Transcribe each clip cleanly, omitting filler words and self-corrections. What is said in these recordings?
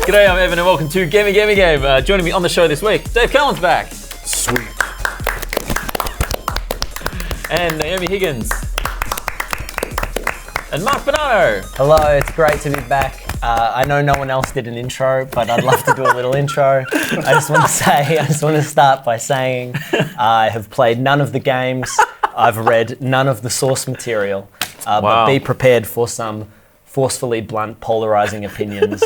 G'day, I'm Evan and welcome to Gamey. Joining me on the show this week, Dave Callan's back. Sweet. And Naomi Higgins. And Mark Bonanno. Hello, it's great to be back. I know no one else did an intro, but I'd love to do a little intro. I just want to start by saying I have played none of the games. I've read none of the source material. But be prepared for some forcefully blunt, polarizing opinions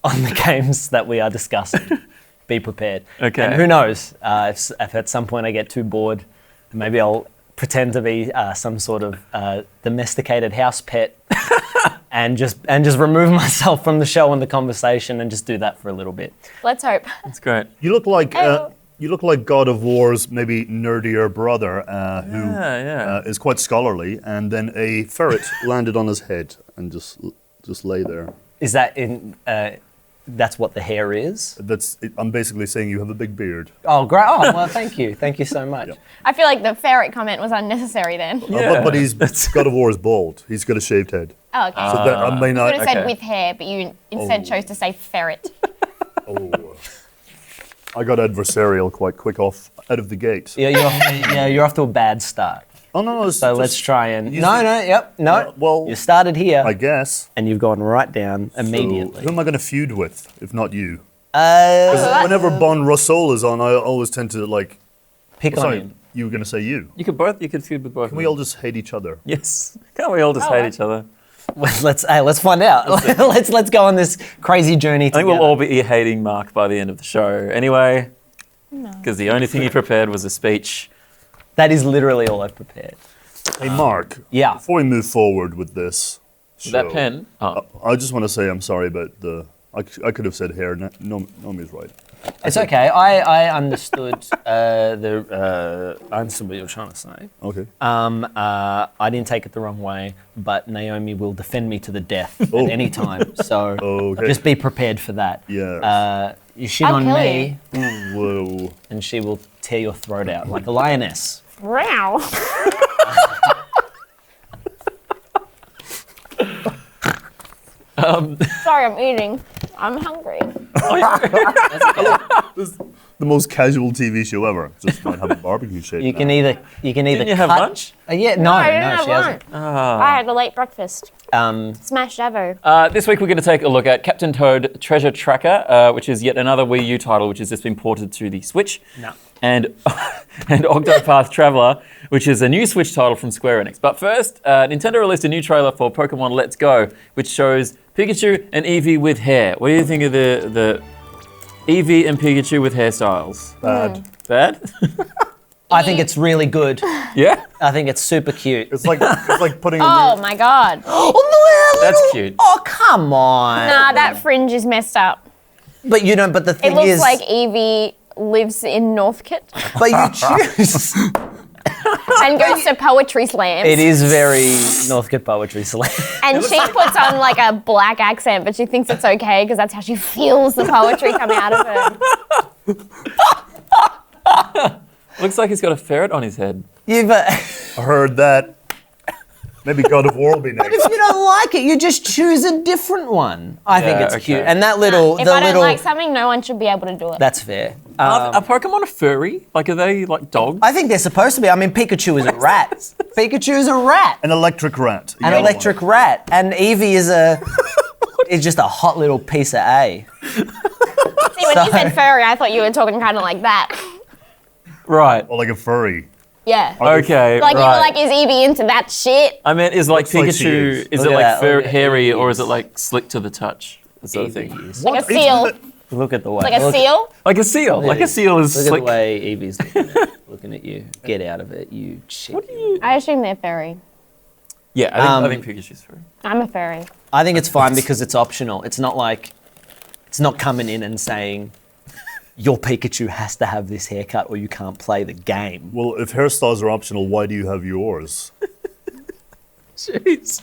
on the games that we are discussing. Be prepared. Okay. And who knows, if at some point I get too bored, maybe I'll pretend to be some sort of domesticated house pet and just remove myself from the show and the conversation and just do that for a little bit. Let's hope. That's great. You look like God of War's maybe nerdier brother who is quite scholarly, and then a ferret landed on his head and just lay there. Is that in? That's what the hair is? I'm basically saying you have a big beard. Oh, great. Oh, well, thank you. Thank you so much. Yeah. I feel like the ferret comment was unnecessary then. But God of War is bald. He's got a shaved head. Oh, okay. So that I may You not. could have said with hair, but you instead chose to say ferret. I got adversarial quite quick out of the gate. Yeah, you're off to a bad start. Oh no! So let's try and... No. Well, you started here. I guess. And you've gone right down immediately. So who am I going to feud with, if not you? Whenever Bon Russell is on, I always tend to pick on him. You were going to say you. You could feud with both. Can we all just hate each other? Yes. Can't we all just hate each other? Let's find out. let's go on this crazy journey together. I think we'll all be hating Mark by the end of the show. Anyway, because the only thing he prepared was a speech. That is literally all I've prepared. Hey, Mark. Yeah. Before we move forward with this show, That pen. Oh. I just want to say I'm sorry about I could have said hair. Naomi's right. It's okay. I understood I understood what you were trying to say. Okay. I didn't take it the wrong way, but Naomi will defend me to the death at any time. So just be prepared for that. Yeah. You shit I'll on kill me, Whoa. and she will tear your throat out like a lioness. Wow. Sorry, I'm eating. I'm hungry. The most casual TV show ever. Just might have a barbecue shake. You can either Didn't you have lunch? No, I didn't have she hasn't. lunch. I had a late breakfast. Smashed Avo. This week we're going to take a look at Captain Toad Treasure Tracker, which is yet another Wii U title which has just been ported to the Switch. No. And Octopath Traveller, which is a new Switch title from Square Enix. But first, Nintendo released a new trailer for Pokemon Let's Go, which shows Pikachu and Eevee with hair. What do you think of the Eevee and Pikachu with hairstyles? Bad? I think it's really good. Yeah? I think it's super cute. It's like putting. Oh my god. That's cute. Oh, come on. Nah, that fringe is messed up. But you know, but the It thing looks is, like Eevee lives in Northcote but you choose. and goes to poetry slams. It is very Northcote Poetry Slam. And she puts on like a black accent, but she thinks it's okay because that's how she feels the poetry coming out of her. Looks like he's got a ferret on his head. You've, I heard that. Maybe God of War will be next. if you don't like it, you just choose a different one. I think it's cute. And that little, If I don't like something, no one should be able to do it. That's fair. Are Pokemon a furry? Like, are they like dogs? I think they're supposed to be. I mean, Pikachu is a rat. Pikachu is a rat. An electric rat. An electric rat. And Eevee is just a hot little piece of A. See, when you said furry, I thought you were talking kind of like that. Right. Or like a furry. Yeah. Okay. Like right. you were like, is Eevee into that shit? I meant, is like Looks like she Pikachu, is. is Look it at like that, look at hairy Eevee. or is it like slick to the touch? That sort of thing. Eevee is- Like a seal. Look at the way. Like a seal? Like a seal. Like a seal is Look slick. at the way Eevee's looking at you. Get out of it, you shit. I assume they're furry. Yeah, I think Pikachu's furry. I'm a furry. I think it's fine because it's optional. It's not like, it's not coming in and saying, your Pikachu has to have this haircut or you can't play the game. Well, if hairstyles are optional, why do you have yours? Jeez.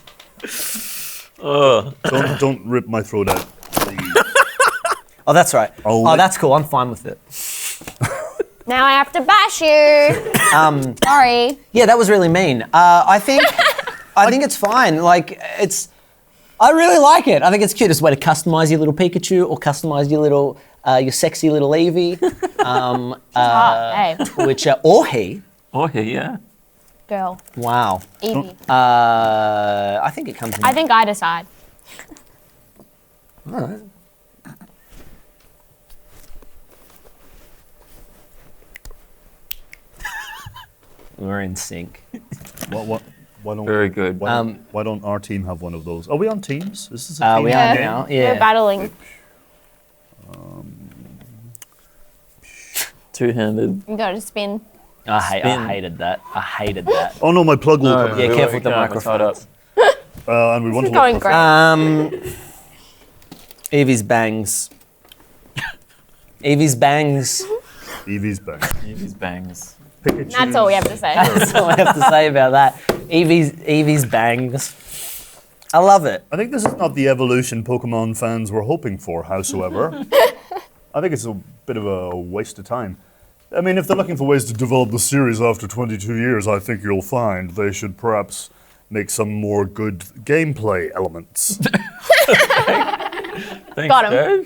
Don't rip my throat out, please. Oh, that's right. Oh, that's cool. I'm fine with it. Now I have to bash you. Sorry. Yeah, that was really mean. I think it's fine. Like, it's I really like it. I think it's cute. It's a way to customize your little Pikachu or customize your little, your sexy little Eevee. Hey, Which, or he. Oh, yeah. girl, Wow. Evie. I think it comes in. I think I decide. All right. We're in sync. Why don't, Very good. Why don't our team have one of those? Are we on teams? Is this a team? We Yeah. are now. Yeah. We're battling. Two-handed. You got to spin. I Spin. hated that. I hated that. Oh no, my plug will come out. Yeah, careful with the Can't, it's tied up. microphone. And we want This to is look going for- great. Evie's bangs. Evie's bangs. Evie's back. These bangs. Pikachu. That's all we have to say. That's all I have to say about that. Evie's bangs. I love it. I think this is not the evolution Pokemon fans were hoping for, howsoever. I think it's a bit of a waste of time. I mean, if they're looking for ways to develop the series after 22 years, I think you'll find they should perhaps make some more good gameplay elements. Thanks, Got him.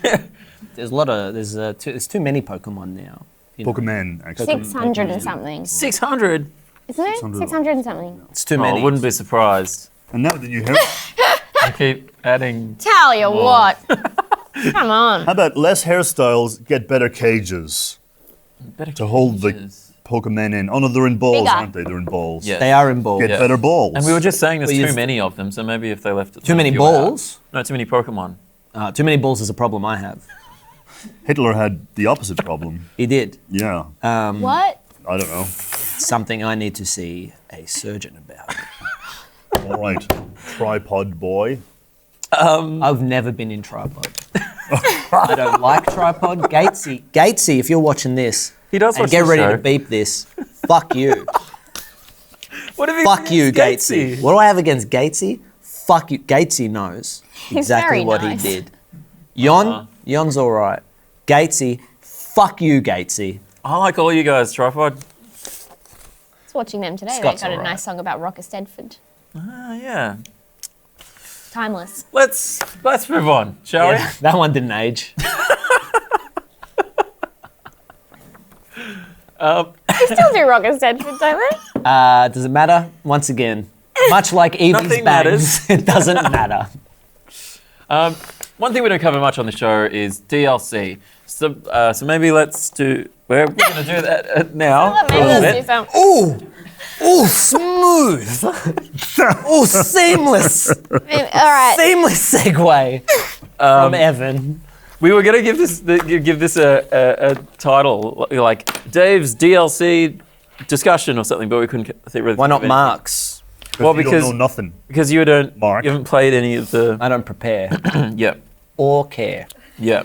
Dave. There's too many Pokemon now. You know. Pokemon, actually. 600 and something. 600. Isn't it? 600. 600 and something. It's too Oh, many. I wouldn't be surprised. And now that you hear, I keep adding. Tell you what. Come on. how about less hairstyles, get better cages Better to hold the cages. Pokemon in? Oh no, they're in balls, Bigger. aren't they? They're in balls. Yeah. They are in balls. Get Yeah. better balls. And we were just saying there's But too you've- many of them, so maybe if they left it Too many fewer out. balls? No, too many Pokemon. Too many balls is a problem I have. Hitler had the opposite problem. He did. Yeah, What? I don't know. Something I need to see a surgeon about. All right, tripod boy. I've never been in tripod. I don't like tripod. Gatesy, if you're watching this, He does and watch get the ready show. to beep this. Fuck you. What have Fuck you, Gatesy. What do I have against Gatesy? Fuck you. Gatesy knows exactly very what nice. he did. Yon's all right. Gatesy, fuck you, Gatesy. I like all you guys, Tripod. I was watching them today. Scott's they got a alright. nice song about Rocker Stedford. Yeah. Timeless. Let's move on, shall Yeah, that one didn't age. They still do Rocker Stedford, don't they? Does it matter? Once again, much like Evie's Nothing bangs, it doesn't matter. we? One thing we don't cover much on the show is DLC. So maybe let's do. We're going to do that now. Maybe for a little let's do bit. something. Ooh, smooth. Ooh, seamless. All right. Seamless segue from Evan. We were going to give this a title like Dave's DLC discussion or something, but we couldn't really. Why think not of anything. Mark's? Well, you because don't know nothing. you don't. Mark. You haven't played any of the. I don't prepare Yeah. or care. Yeah.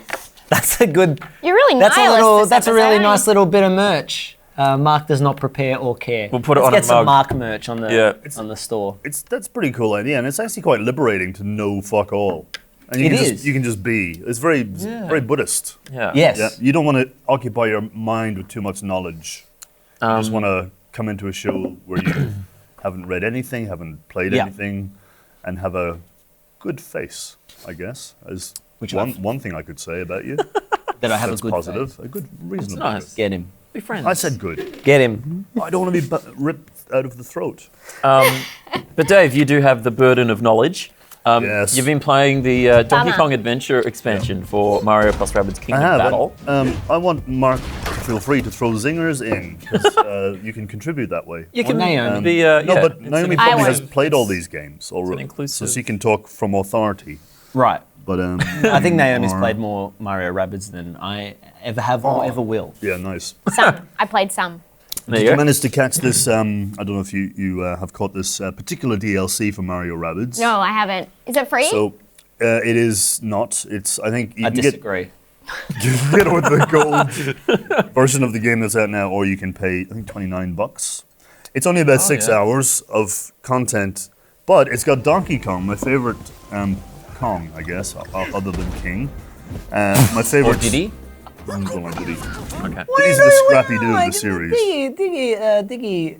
That's a good. You're really That's a nihilist little. this That's a episode, really aren't nice you? little bit of merch. Mark does not prepare or care. We'll put it Let's on a get some mug. Mark merch on the Yeah. on the store. That's a pretty cool idea, and it's actually quite liberating to know fuck all. And It can is. Just, you can just be. It's very Buddhist. Yeah. Yes. Yeah, you don't want to occupy your mind with too much knowledge. You just want to come into a show where you haven't read anything, haven't played Yeah. anything, and have a good face, I guess, is Which one thing I could say about you. That I have That's a good positive. face. A good, reasonable. nice. Get him. Be friends. I said good. Get him. I don't want to be ripped out of the throat. But Dave, you do have the burden of knowledge. Yes. You've been playing the Donkey Bummer. Kong Adventure expansion for Mario plus Rabbids Kingdom I have. Battle. I want Mark to feel free to throw zingers in, because you can contribute that way. You Or Naomi. be, No, yeah, but it's an Naomi I probably want- has played all these games already, inclusive- so she can talk from authority. Right. But I think Naomi's Or- played more Mario Rabbids than I ever have or ever will. Yeah, nice. Some. I played some. There Did you you go. manage to catch this? I don't know if you have caught this particular DLC for Mario Rabbids. No, I haven't. Is it free? So it is not. It's. I think you I can disagree. you can get it with the gold version of the game that's out now, or you can pay I think $29. It's only about 6 yeah. hours of content, but it's got Donkey Kong, my favorite Kong, I guess, other than King. My Or favorite. did he? Don't like Diddy. Okay. Diddy's the Scrappy-Doo of the series. Diggy.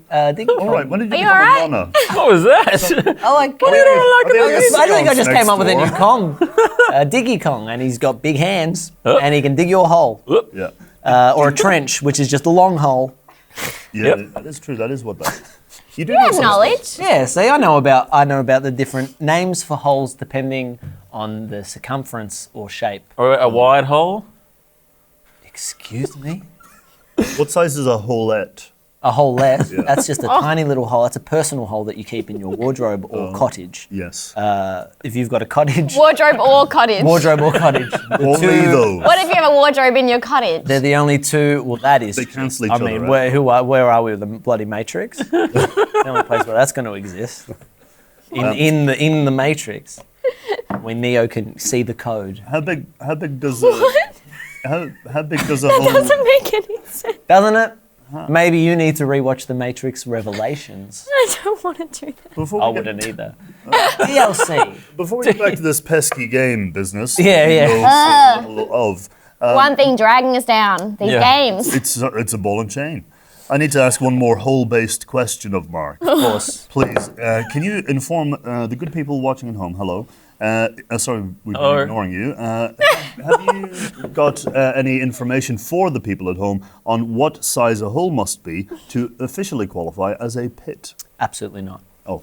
All right, when did you you become all right? a Nana? What was that? I like. I think I just came up with a new Kong, Diggy Kong, and he's got big hands, and he can dig you a hole, Yeah. or a trench, which is just a long hole. Yeah, Yep. that is true. That is what that. You do You know have some knowledge. stuff. Yeah, see, I know about the different names for holes depending on the circumference or shape. Or a wide hole? Excuse me? What size is a holette? A holette, that's just a tiny little hole. That's a personal hole that you keep in your wardrobe or cottage. Yes. If you've got a cottage, Wardrobe or cottage. wardrobe or cottage. Only those. What if you have a wardrobe in your cottage? They're the only two. Well, that is. They true. cancel each I other mean, out. where are we with the bloody Matrix? The only place where that's going to exist. In the Matrix, where Neo can see the code. How big does how big does a hole? Doesn't make any sense. Doesn't it? Maybe you need to rewatch the Matrix Revelations. I don't want to do that. Before I we, get, wouldn't either. DLC. before we get back to this pesky game business, Yeah, we yeah. know so little of One thing dragging us down. These Yeah. games. it's a ball and chain. I need to ask one more hole-based question of Mark. Of course. Please, can you inform the good people watching at home? Hello. Sorry, we've Hello. been ignoring you. Have you got any information for the people at home on what size a hole must be to officially qualify as a pit? Absolutely not. Oh.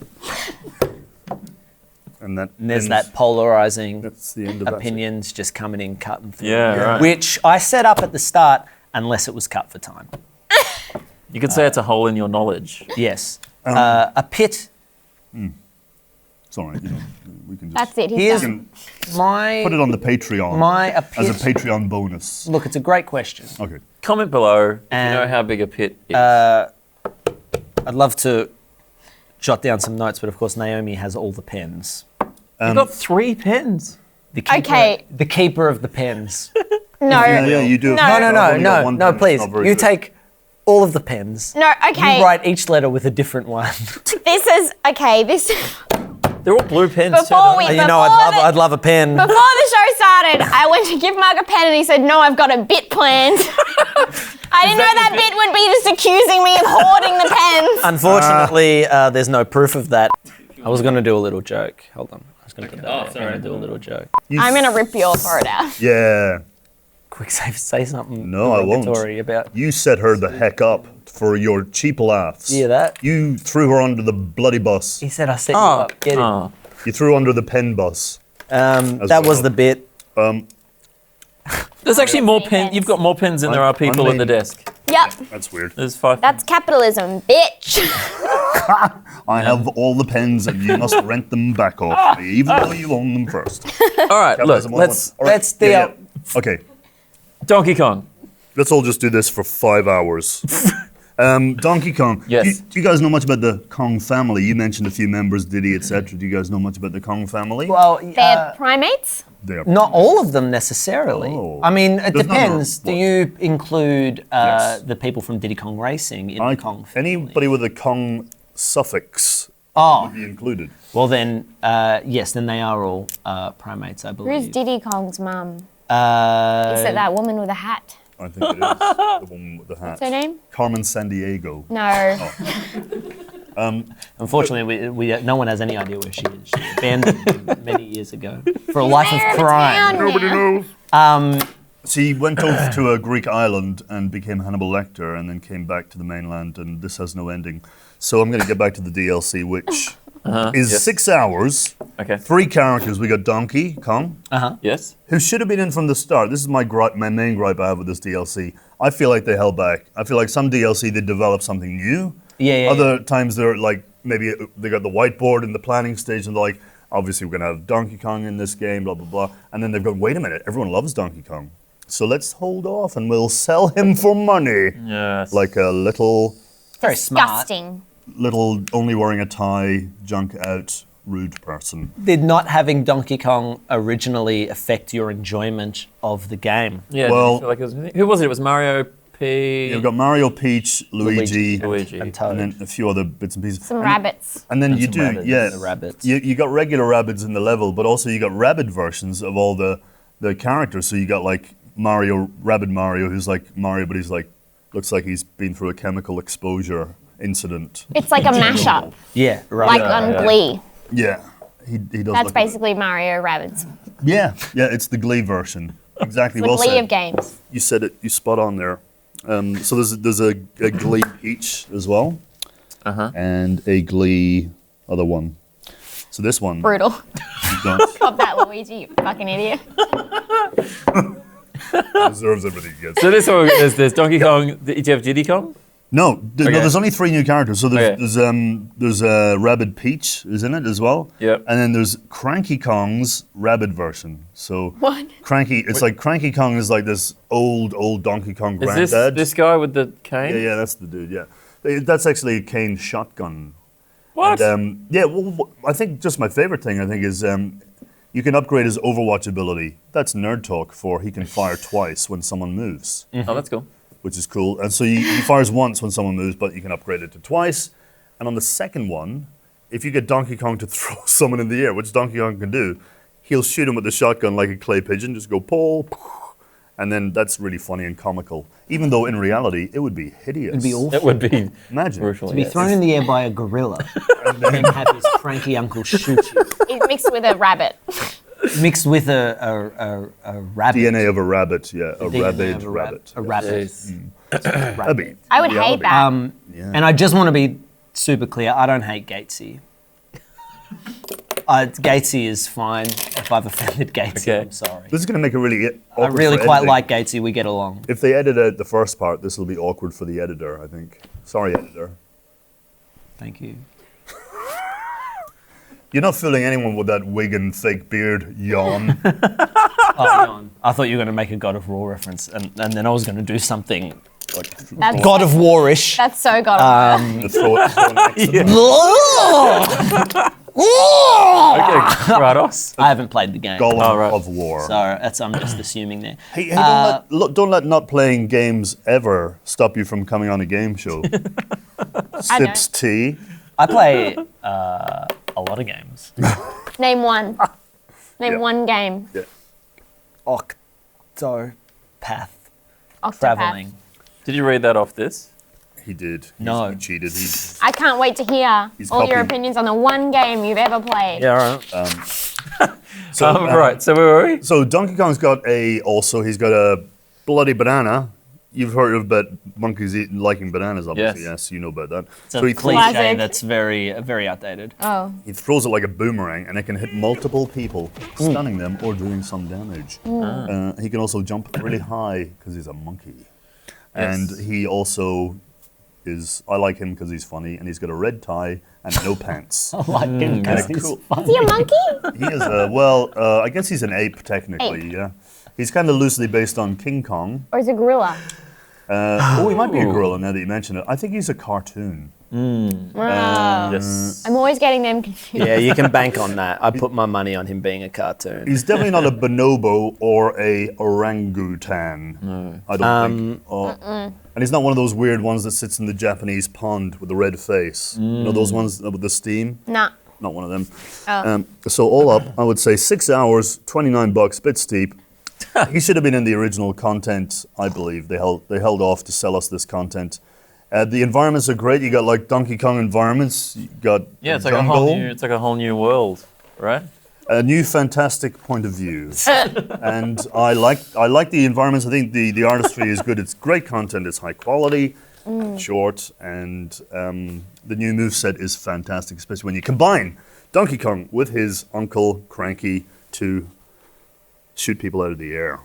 And that And there's ends- that polarizing That's the end of that. opinions just coming in, cutting through. Yeah, right. Which I set up at the start, unless it was cut for time. You could say it's a hole in your knowledge. Yes. A pit. It's all right. You know, we can just That's it. He's Here's done. my put it on the Patreon my a as a pit. Patreon bonus. Look, it's a great question. Okay. Comment below if you And- know how big a pit is. I'd love to jot down some notes, but of course Naomi has all the pens. You've got 3 pens. The keeper, Okay. The keeper of the pens. No. Yeah, you do. No. I've only got one pen, it's please. not very You good. take all of the pens. No, okay. You write each letter with a different one. This is okay. This They're all blue pens. Before too, we- aren't You know, I'd love a pen. before the show started, I went to give Mark a pen and he said, "No, I've got a bit planned." I didn't know that bit would be just accusing me of hoarding the pens. Unfortunately, there's no proof of that. I was going to do a little joke. Hold on. I was going to do a little joke. I'm gonna rip your throat out. Yeah. Quick, say something. No, I won't. derogatory about. You set her the heck up for your cheap laughs. You hear that? You threw her under the bloody bus. He said I set you up. Get it. Oh. You threw her under the pen bus. That well. was the bit. There's actually more Many pens. pens. You've got more pens than there are people at the desk. Yep, That's weird. There's 5. that's capitalism, bitch. I have all the pens and you must rent them back off me, even though you own them first. All right, look, Capitalism 101. let's All right, let's deal. yeah. Okay, Donkey Kong. let's all just do this for 5 hours. Donkey Kong. Yes. Do you guys know much about the Kong family? You mentioned a few members, Diddy, etc. Do you guys know much about the Kong family? Well, They're primates. They are. not all of them necessarily. Oh. I mean, it There's depends. none Do or you include Yes. the people from Diddy Kong Racing in the Kong family? Anybody with a Kong suffix Oh, would be included. well then, yes, then they are all primates, I believe. Who's Diddy Kong's mum? Is Uh, it that woman with a hat? I think it is the one with the hat. What's her name? Carmen Sandiego. No. Unfortunately, no one has any idea where she is. She was abandoned many years ago for a life of Mayor of crime. town now. knows. She went off to a Greek island and became Hannibal Lecter and then came back to the mainland, and this has no ending. So I'm going to get back to the DLC, which is Yes. 6 hours, Okay. 3 characters. We got Donkey Kong, Yes. who should have been in from the start. This is my main gripe I have with this DLC. I feel like they held back. I feel like some DLC, they developed something new. Yeah. Other times they're like, maybe they got the whiteboard in the planning stage and they're like, obviously we're going to have Donkey Kong in this game, blah, blah, blah. And then they've gone, wait a minute, everyone loves Donkey Kong. So let's hold off and we'll sell him for money. Yes. Like a little, Very smart. Disgusting. only wearing a tie, junk out, rude person. Did not having Donkey Kong originally affect your enjoyment of the game? Yeah. Well- I feel like it was, who was it? It was Mario P. You've got Mario, Peach, Luigi, Luigi. and Toad. and then a few other bits and pieces. Some And- rabbits. And then you some do, rabbits. yeah. The rabbits. You got regular rabbits in the level, but also you got rabbit versions of all the characters. So you got like Mario, Rabid Mario, who's like Mario, but he's like looks like he's been through a chemical exposure incident. It's like a mashup, Yeah, right. like on Glee. Yeah, he does. That's look a bit- basically Mario Rabbids. Yeah, it's the Glee version. Exactly. The Well Glee said. of games. You said it. You spot on there. So there's a Glee Peach as well, and a Glee other one. So this one Brutal. you don't- Pop that, Luigi, you fucking idiot. deserves everything he gets. So this one, there's Donkey Kong. Do you have Diddy Kong? No, Okay. there's only 3 new characters. So Okay. there's Rabid Peach is in it as well. Yep. And then there's Cranky Kong's Rabid version. So What? Cranky, it's like Cranky Kong is like this old Donkey Kong Is granddad. this guy with the cane? Yeah, that's the dude. Yeah, that's actually a cane shotgun. What? And, yeah, well, I think just my favorite thing I think is you can upgrade his Overwatch ability. That's nerd talk for he can fire twice when someone moves, Oh, that's cool. which is cool. And so he fires once when someone moves, but you can upgrade it to twice. And on the second one, if you get Donkey Kong to throw someone in the air, which Donkey Kong can do, he'll shoot him with the shotgun like a clay pigeon, just go pull, and then that's really funny and comical. Even though in reality it would be hideous. It'd be awful. It would be Imagine. brutal. To be yes. thrown in the air by a gorilla and then have his cranky uncle shoot you. It's mixed with a rabbit. Mixed with a rabbit. DNA of a rabbit, yeah, a DNA rabid of a rabbit. A rabbit. Jeez. That'd be I would hate reality. that. Yeah. And I just want to be super clear, I don't hate Gatesy. Gatesy is fine. If I've offended Gatesy, Okay. I'm sorry. This is going to make it really I awkward really for quite editing. like Gatesy, we get along. If they edit out the first part, this will be awkward for the editor, I think. Sorry, editor. Thank you. You're not fooling anyone with that wig and fake beard yawn. I thought you were going to make a God of War reference, and then I was going to do something That's, God of War-ish. that's so god. To throw an axe at them. Okay, Kratos. I haven't played the game, Golem Oh, right. of War. so I'm just assuming there. Hey, don't let not playing games ever stop you from coming on a game show. I know. Sips tea. I play a lot of games. Name one. Name Yeah. one game. Yeah. Octopath Octopath. Traveling. Did you read that off this? He did. No. He cheated. He's I can't wait to hear He's all your copying. opinions on the one game you've ever played. Yeah, all right. so, Right, so where were we? So Donkey Kong's got he's got a bloody banana. You've heard about monkeys liking bananas, obviously. Yes. Yes, you know about that. It's a he cliche Classic. that's very outdated. Oh. He throws it like a boomerang, and it can hit multiple people, stunning them or doing some damage. He can also jump really high because he's a monkey. And Yes. he also I like him because he's funny, and he's got a red tie and no pants. I like him because Yeah, he's cool. fun. Is he a monkey? He is I guess he's an ape technically. Ape. Yeah, he's kind of loosely based on King Kong. Or is he a gorilla? He might be a Ooh. gorilla now that you mention it. I think he's a cartoon. Yes. I'm always getting them confused. Yeah, you can bank on that. I put my money on him being a cartoon. He's definitely not a bonobo or a orangutan. No. I don't think. And he's not one of those weird ones that sits in the Japanese pond with the red face. You know those ones with the steam? Nah. Not one of them. Oh. So all up, I would say 6 hours, $29, bit steep. He should have been in the original content, I believe. They held off to sell us this content. The environments are great. You got like Donkey Kong environments. You got Yeah, it's a like jungle. a whole new world, right? A new fantastic point of view, and I like the environments. I think the artistry is good. It's great content. It's high quality, short, and the new moveset is fantastic, especially when you combine Donkey Kong with his uncle Cranky to shoot people out of the air.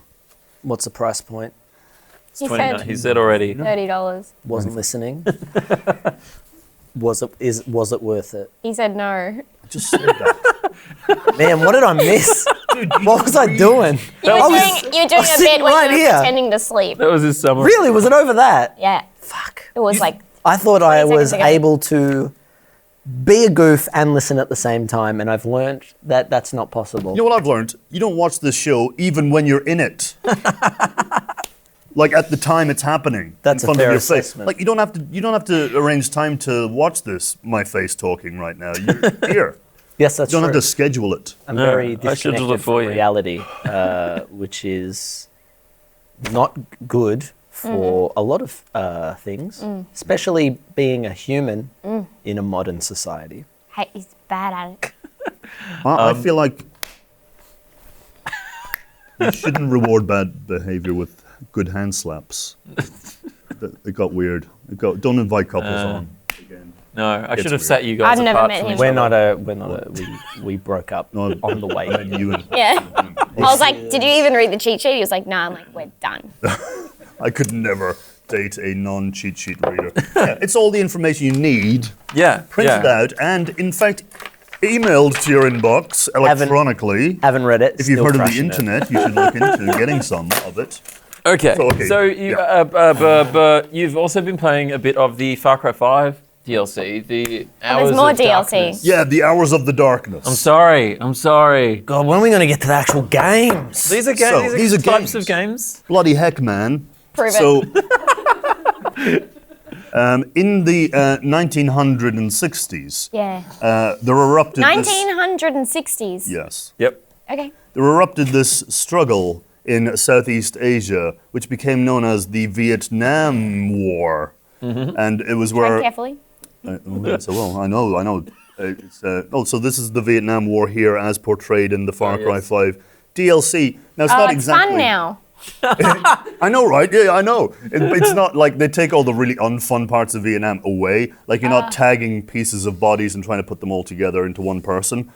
What's the price point? He 29. said He said already. $30. Wasn't listening. Was it worth it? He said no. Just say that. Man, what did I miss? What was I doing? You were I doing, was- you were I doing was a sitting bit when right you were here. pretending to sleep. That was his summary. Really? Was it over that? Yeah. Fuck. It was like, I thought I 20 was seconds ago. able to be a goof and listen at the same time, and I've learned that that's not possible. You know what I've learned? You don't watch this show even when you're in it. Like at the time it's happening That's in a front fair of your face. assessment. Like you don't have to arrange time to watch this. My face talking right now. You're here. Yes, that's You don't true. have to schedule it. I'm No, very I scheduled it disconnected for from you. reality, which is not good for a lot of things, especially being a human in a modern society. Hey, he's bad at it. I feel like you shouldn't reward bad behavior with good hand slaps. It got weird. Don't invite couples on again. No, I should have weird. sat you guys I've never apart met from him. each We're other. not we broke up No, on the way. And you and Yeah. I was like, did you even read the cheat sheet? He was like, nah. I'm like, we're done. I could never date a non-cheat sheet reader. Yeah, it's all the information you need, Yeah. printed yeah. out, and in fact, emailed to your inbox electronically. Haven't read it. If you've still heard of the crushing it. internet, you should look into getting some of it. Okay. Okay, So you, yeah. you've also been playing a bit of the Far Cry 5 DLC. The Hours there's more of DLC. Darkness. Yeah, the Hours of the Darkness. I'm sorry. God, when are we going to get to the actual games? These are So, games. these are types games. of games. Bloody heck, man. Prove So, in the 1960s, Yeah. there erupted this... 1960s. Yes. Yep. Okay. There erupted this struggle in Southeast Asia, which became known as the Vietnam War. And it was Tread where... carefully. Yes, well, I know. So this is the Vietnam War here as portrayed in the Far Cry yes. 5 DLC. Now, it's Oh, not it's exactly... fun now. I know, right? Yeah, I know. It's not like they take all the really unfun parts of Vietnam away. Like you're not tagging pieces of bodies and trying to put them all together into one person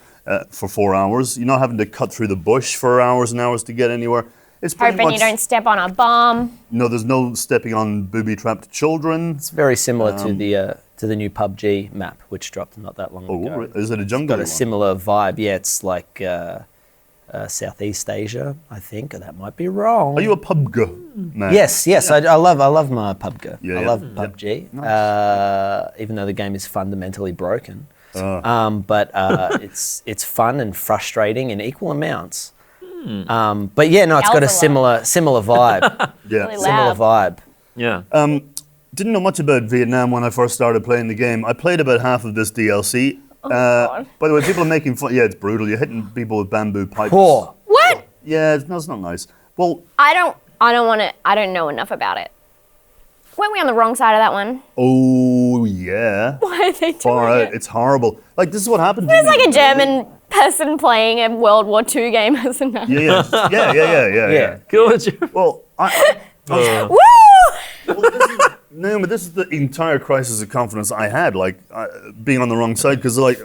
for 4 hours. You're not having to cut through the bush for hours and hours to get anywhere. It's pretty Hoping much... you don't step on a bomb. No, there's no stepping on booby-trapped children. It's very similar to the new PUBG map, which dropped not that long ago. Oh, is it a jungle Got a one? similar vibe. Yeah, it's like Southeast Asia, I think. That might be wrong. Are you a PUBG man? Yes. I love my PUBG. Yeah, I yeah. love Yeah. PUBG, even though the game is fundamentally broken. But it's fun and frustrating in equal amounts. But yeah, no, it's got a Yells a similar vibe. Yeah. Really Similar loud. vibe. Yeah. Didn't know much about Vietnam when I first started playing the game. I played about half of this DLC. God. By the way, people are making fun. Yeah, it's brutal. You're hitting people with bamboo pipes. Poor. What? Yeah, it's not nice. Well, I don't know enough about it. Weren't we on the wrong side of that one? oh yeah. Why are they doing Far out. it? It's horrible. Like this is what happened. It's like a German person playing a World War II game as a man. Yeah. Yeah. Well, Woo! No, but this is the entire crisis of confidence I had, like being on the wrong side, because like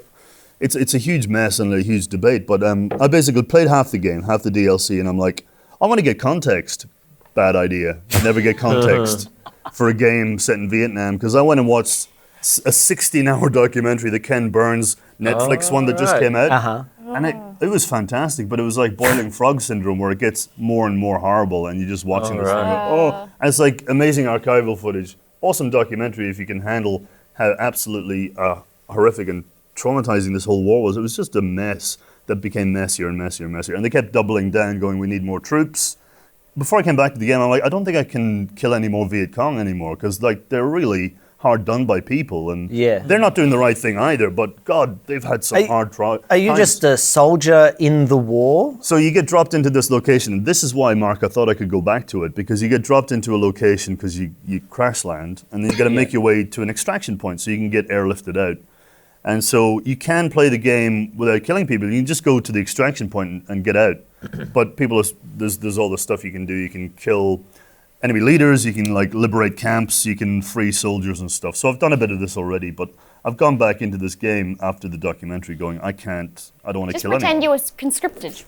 it's a huge mess and a huge debate. But I basically played half the game, half the DLC, and I'm like, I want to get context. Bad idea. Never get context for a game set in Vietnam, because I went and watched a 16-hour documentary, the Ken Burns Netflix one that just came out. And it was fantastic, but it was like boiling frog syndrome, where it gets more and more horrible, and you're just watching this thing. And it's like amazing archival footage, awesome documentary if you can handle how absolutely horrific and traumatizing this whole war was. It was just a mess that became messier and messier and messier, and they kept doubling down, going, "We need more troops." Before I came back to the game, I'm like, I don't think I can kill any more Viet Cong anymore, because like they're really hard done by people, and they're not doing the right thing either. But God, they've had some hard trials. Are you just a soldier in the war? So you get dropped into this location, and this is why, Mark, I thought I could go back to it, because you get dropped into a location because you crash land, and then you got to make your way to an extraction point so you can get airlifted out. And so you can play the game without killing people. You can just go to the extraction point and get out. But there's all the stuff you can do. You can kill enemy leaders, you can like liberate camps, you can free soldiers and stuff. So I've done a bit of this already, but I've gone back into this game after the documentary going, I don't want to Just kill pretend anyone. you were conscripted,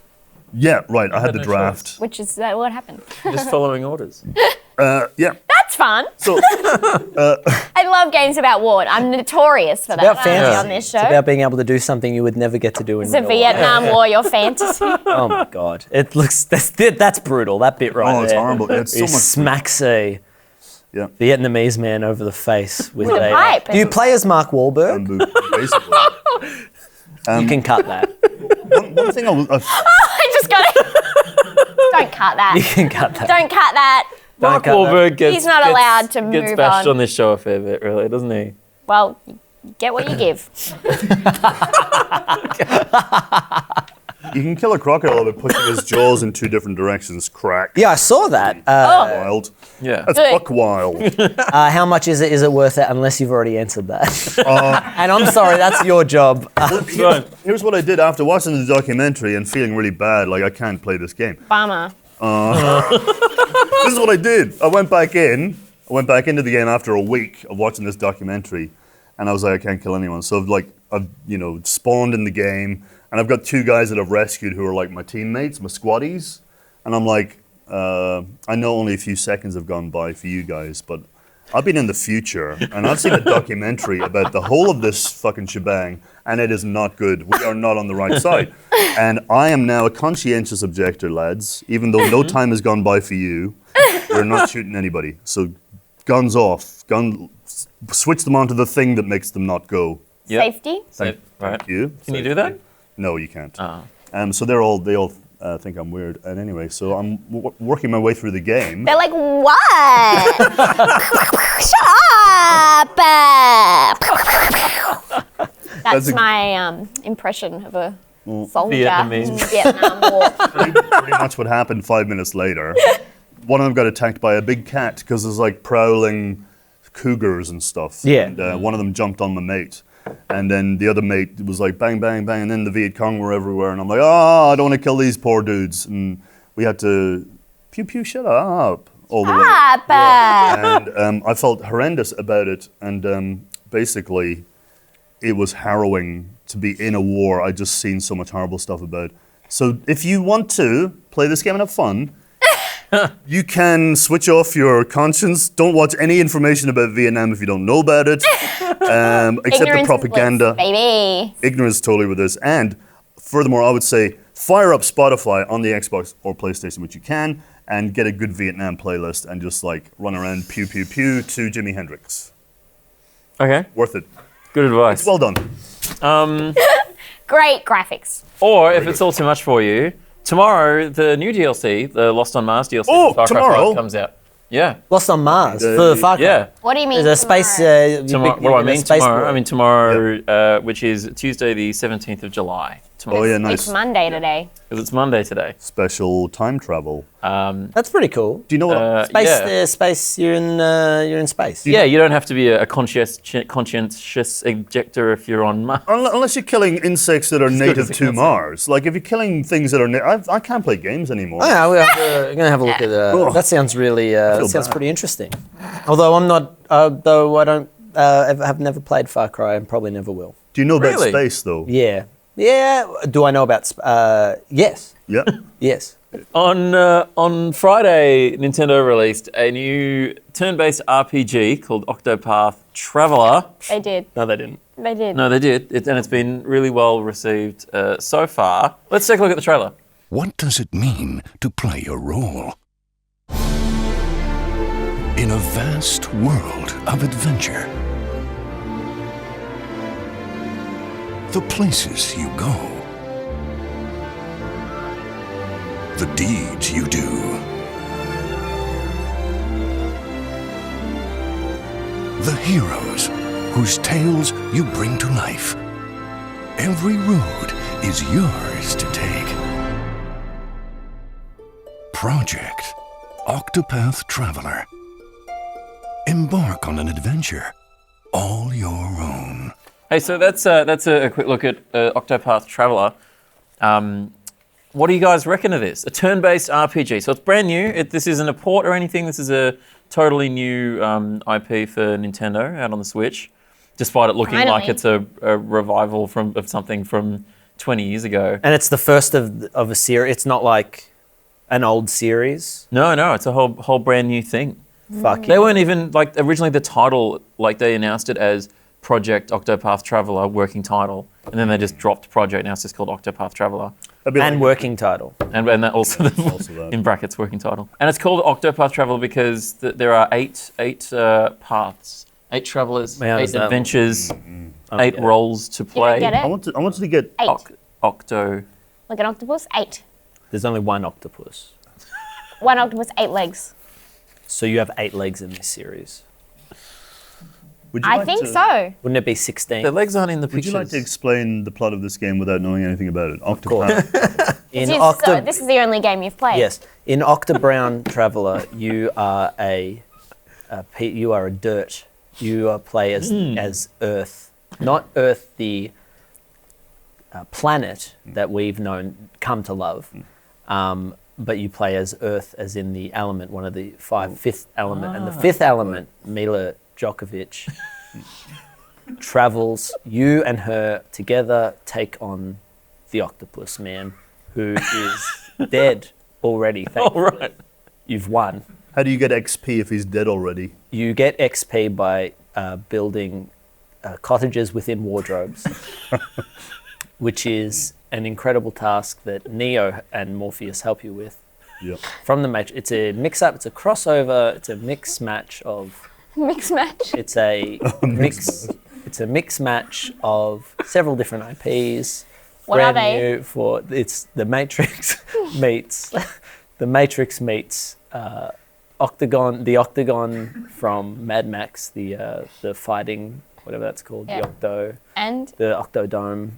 Yeah, right, I had the no draft. which is what happened. Just following orders. Yeah, That's fun. so I love games about war. I'm notorious for that. About fantasy. On this show. It's about being able to do something you would never get to do in It's a real life. Vietnam War, your fantasy. Oh my god, it looks that's brutal. That bit right there. it's horrible. It's so He much. smacks a Yeah, Vietnamese man over the face with With a a pipe. Do you play as Mark Wahlberg? basically. You can cut that. One thing I just got it. Don't cut You that. can cut that. Don't cut that. Mark cut that. Wahlberg gets, He's not allowed to gets move bashed on. on this show a fair bit, really, doesn't he? Well, you get what you give. can kill a crocodile by pushing his jaws in 2 different directions. Crack. Yeah, I saw that. Wild. Yeah. That's Good. buck wild. How much is it? Is it worth it? Unless you've already answered that. And I'm sorry, that's your job. Here's what I did after watching the documentary and feeling really bad, like I can't play this game. Bummer. This is what I did. I went back into the game after a week of watching this documentary, and I was like, I can't kill anyone. So I've spawned in the game, and I've got 2 guys that I've rescued who are like my teammates, my squaddies, and I'm like, I know only a few seconds have gone by for you guys, but I've been in the future, and I've seen a documentary about the whole of this fucking shebang, and it is not good. We are not on the right side. And I am now a conscientious objector, lads. Even though no time has gone by for you, we're not shooting anybody. So guns off. Switch them onto the thing that makes them not go. Yep. Safety. Right. Thank you. Can you do that? No, you can't. Oh. So they all think I'm weird. And anyway, so I'm working my way through the game. They're like, what? Shut up! That's my impression of a soldier Vietnamese. in the Vietnam War. Pretty much what happened 5 minutes later. One of them got attacked by a big cat because there's like prowling cougars and stuff. Yeah. And one of them jumped on my mate. And then the other mate was like bang, bang, bang. And then the Viet Cong were everywhere. And I'm like, I don't want to kill these poor dudes. And we had to pew, pew, shut up all the way. And I felt horrendous about it. And basically, it was harrowing to be in a war. I'd just seen so much horrible stuff about. So if you want to play this game and have fun, you can switch off your conscience. Don't watch any information about Vietnam if you don't know about it, except the propaganda. Baby. Ignorance totally with this. And furthermore, I would say fire up Spotify on the Xbox or PlayStation, which you can, and get a good Vietnam playlist and just like run around pew, pew, pew to Jimi Hendrix. Okay. Worth it. Good advice. It's well done. Great graphics. Or if it's all too much for you, tomorrow the new DLC, the Lost on Mars DLC, Oh, Far Cry tomorrow? 5 comes out. Yeah. Lost on Mars for Far Cry. Yeah. What do you mean? There's a space. Tomorrow, what do I mean tomorrow? World. I mean tomorrow, which is Tuesday the 17th of July. Tomorrow. Oh yeah, It's nice. Monday today. Because it's Monday today. Special time travel. That's pretty cool. Do you know what? Space. Yeah. Space. You're in space. Yeah, you don't have to be a conscientious objector if you're on Mars. Unless you're killing insects that are good native as a to concept. Mars. Like if you're killing things that are I can't play games anymore. Oh, yeah, we're gonna have a look at that. Sounds really. That sounds bad. pretty interesting. Although I'm not. Though I don't. Have never played Far Cry and probably never will. Do you know about Really? space though? Yeah. Yeah. Do I know about? Yes. Yeah. Yes. On Friday, Nintendo released a new turn-based RPG called Octopath Traveller. They did. No, they didn't. They did. No, they did, and it's been really well received so far. Let's take a look at the trailer. What does it mean to play a role? In a vast world of adventure, the places you go, the deeds you do, the heroes whose tales you bring to life. Every road is yours to take. Project Octopath Traveller. Embark on an adventure all your own. Hey, so that's a quick look at Octopath Traveller. What do you guys reckon of this? A turn-based RPG. So it's brand new. This isn't a port or anything. This is a totally new IP for Nintendo out on the Switch, despite it looking like it's a revival of something from 20 years ago. And it's the first of a series. It's not like an old series. No, it's a whole brand new thing. Fuck They weren't even, like, originally the title, like, they announced it as Project Octopath Traveller, working title, and then they just dropped Project, now it's just called Octopath Traveller. And working title. And that also, that. in brackets, working title. And it's called Octopath Traveller because there are eight paths, 8 travellers, Yeah, 8 is that- adventures, 8 roles to play. get it? I wanted to get 8. Octo. Like an octopus? 8. There's only one octopus. One octopus, 8 legs. So you have 8 legs in this series. Would you I like think to- so. Wouldn't it be 16? The legs aren't in the Would pictures. you like to explain the plot of this game without knowing anything about it? Octopath. In So this is the only game you've played. Yes, in Octopath Traveller, you are a dirt. You play as Earth, not Earth, the planet that we've come to love, but you play as Earth, as in the element, one of the fifth element, and the fifth element, Mila Djokovic, travels. You and her together take on the Octopus Man, who is dead already. All Thankfully. right. You've won. How do you get XP if he's dead already? You get XP by building cottages within wardrobes, which is an incredible task that Neo and Morpheus help you with. Yeah. From the match, it's a mix-up, it's a crossover, it's a mix match of. Mix match. It's a mix. It's a mix match of several different IPs. What are brand they? new it's the Matrix meets the Matrix meets Octagon, the Octagon from Mad Max, the fighting, whatever that's called, Yeah. the Octodome,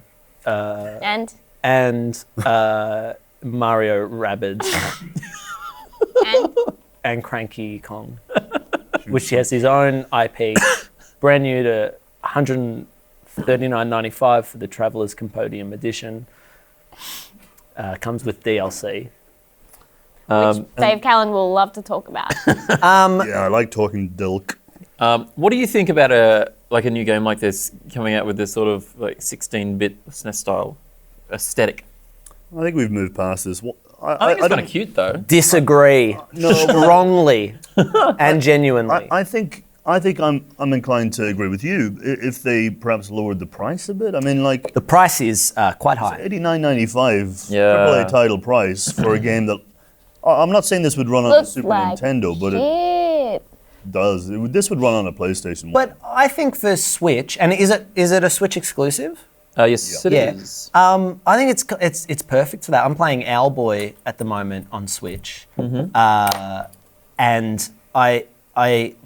and Mario Rabbids and Cranky Kong, which has his own IP, brand new to $139.95 for the Traveller's Compodium edition. Comes with DLC. Which Dave Callan will love to talk about. Yeah, I like talking Dilk. What do you think about a new game like this coming out with this sort of like 16-bit SNES style aesthetic? I think we've moved past this. I think it's kind of cute though. Disagree strongly and genuinely. I think I'm inclined to agree with you. If they perhaps lowered the price a bit, I mean, like The price is quite high. $89.95 Yeah. AAA title price for a game that I'm not saying this would run on a Looks Super like Nintendo, but it Shit. does. This would run on a PlayStation. But I think for Switch, and is it a Switch exclusive? Yes, it is. I think it's perfect for that. I'm playing Owlboy at the moment on Switch, and I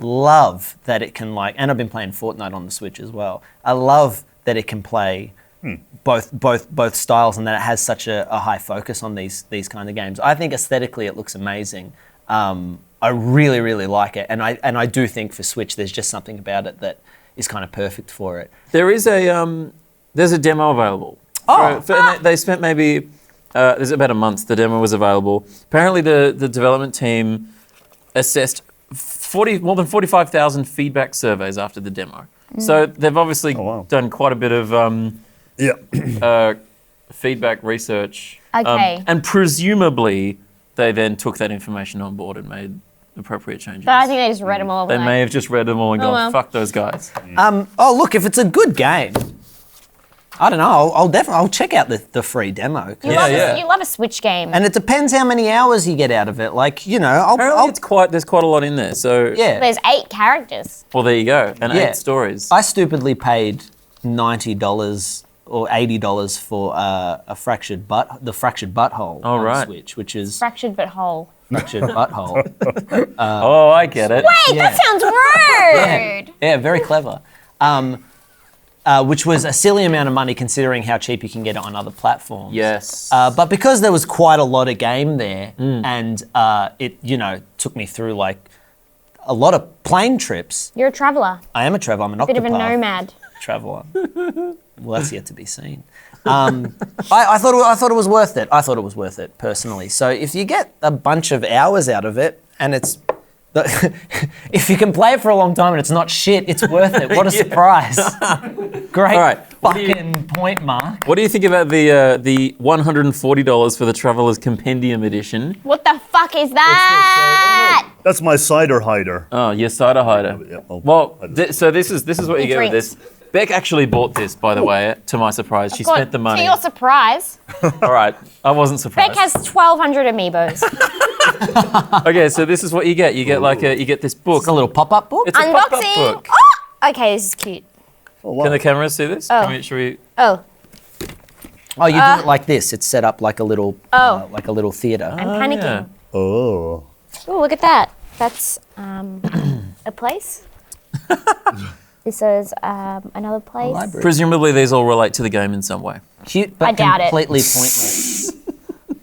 love that it can and I've been playing Fortnite on the Switch as well. I love that it can play both styles, and that it has such a high focus on these kind of games. I think aesthetically it looks amazing. I really, really like it, and I do think for Switch there's just something about it that is kind of perfect for it. There is there's a demo available. And they spent maybe there's about a month. The demo was available. Apparently, the development team assessed more than 45,000 feedback surveys after the demo. So they've obviously done quite a bit of feedback research. Okay. And presumably, they then took that information on board and made appropriate changes. But I think they just read them all. They may have just read them all and gone, well. fuck those guys. Look, if it's a good game, I don't know. I'll check out the free demo. You love a Switch game. And it depends how many hours you get out of it. Apparently, there's quite a lot in there. So There's 8 characters. well, there you go, and 8 stories. I stupidly paid $90 or $80 for the fractured butthole on right. Switch, which is Fractured but whole. fractured butthole. Oh, I get it. Wait, that sounds rude. Yeah, very clever. Which was a silly amount of money considering how cheap you can get it on other platforms. Yes. But because there was quite a lot of game there, and it took me through a lot of plane trips. You're a traveller. I am a traveller. I'm an Bit of a Octopath nomad. Traveller. Well, that's yet to be seen. I thought it was worth it. I thought it was worth it personally. So if you get a bunch of hours out of it, and if you can play it for a long time and it's not shit, it's worth it. What a surprise! Great All right. fucking point, Mark. What do you think about the $140 for the Traveller's Compendium edition? What the fuck is that? That's my cider hider. Oh, your cider hider. Yeah, Well, so this is what you get with drinks. this. Beck actually bought this, by the way, to my surprise. She spent the money. To your surprise, All right, I wasn't surprised. Beck has 1,200 amiibos. Okay, so this is what you get. You get this book. It's a little pop-up book. It's a pop-up Unboxing. book. Oh, okay, this is cute. Oh, wow. Can the cameras see this? Oh. Should we? Oh, Oh, you do it like this. It's set up like a little theatre. I'm panicking. yeah. Oh. Oh, look at that. That's a place. This is another place. library. Presumably, these all relate to the game in some way. Cute, but I doubt it. completely pointless.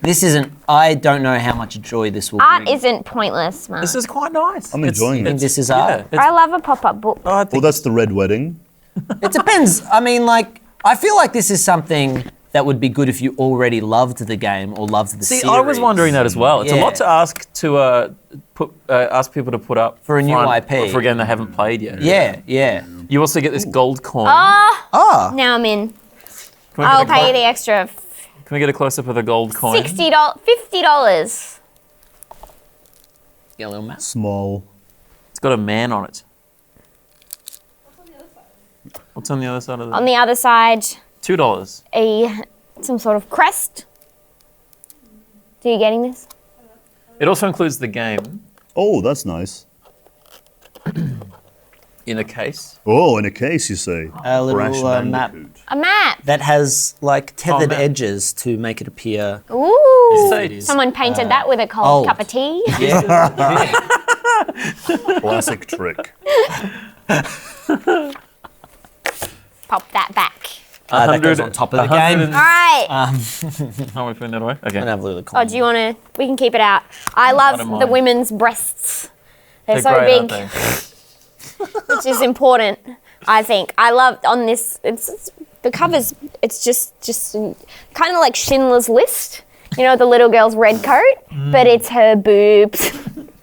This isn't. I don't know how much joy this will Art bring. isn't pointless, man. This is quite nice. I'm enjoying I think it. this is Yeah, art. it's- I love a pop-up book. I Well, think that's the Red Wedding. It depends. I mean, like, I feel like this is something that would be good if you already loved the game or loved the See, series. I was wondering that as well. It's a Yeah. lot to ask to ask people to put up For a new front IP. for a game they haven't played yet. Yeah, yeah. You also get this gold coin. Ah, Now I'm in. Can we I'll get a pay the extra Can we get a close up of the gold coin? $60, $50. yeah, little map. Small. It's got a man on it. What's on the other side of On the? the other side, $2. some sort of crest. Are you getting this? It also includes the game Oh, that's nice. in a case. Oh, in a case, you say. A little Crash map Bandicoot. A map. that has like tethered map. edges to make it appear. Ooh. So- it is, Someone painted that with a cold old. cup of tea. Classic trick. Pop that back. That goes on top of the game. All right. How are we putting that away? Okay. And have a little Oh, do you want to? We can keep it out. I love don't the mind. women's breasts. They're They're so great, big, aren't they? which is important. I think. I love on this. It's the covers. It's just kind of like Schindler's List. You know, the little girl's red coat, but it's her boobs.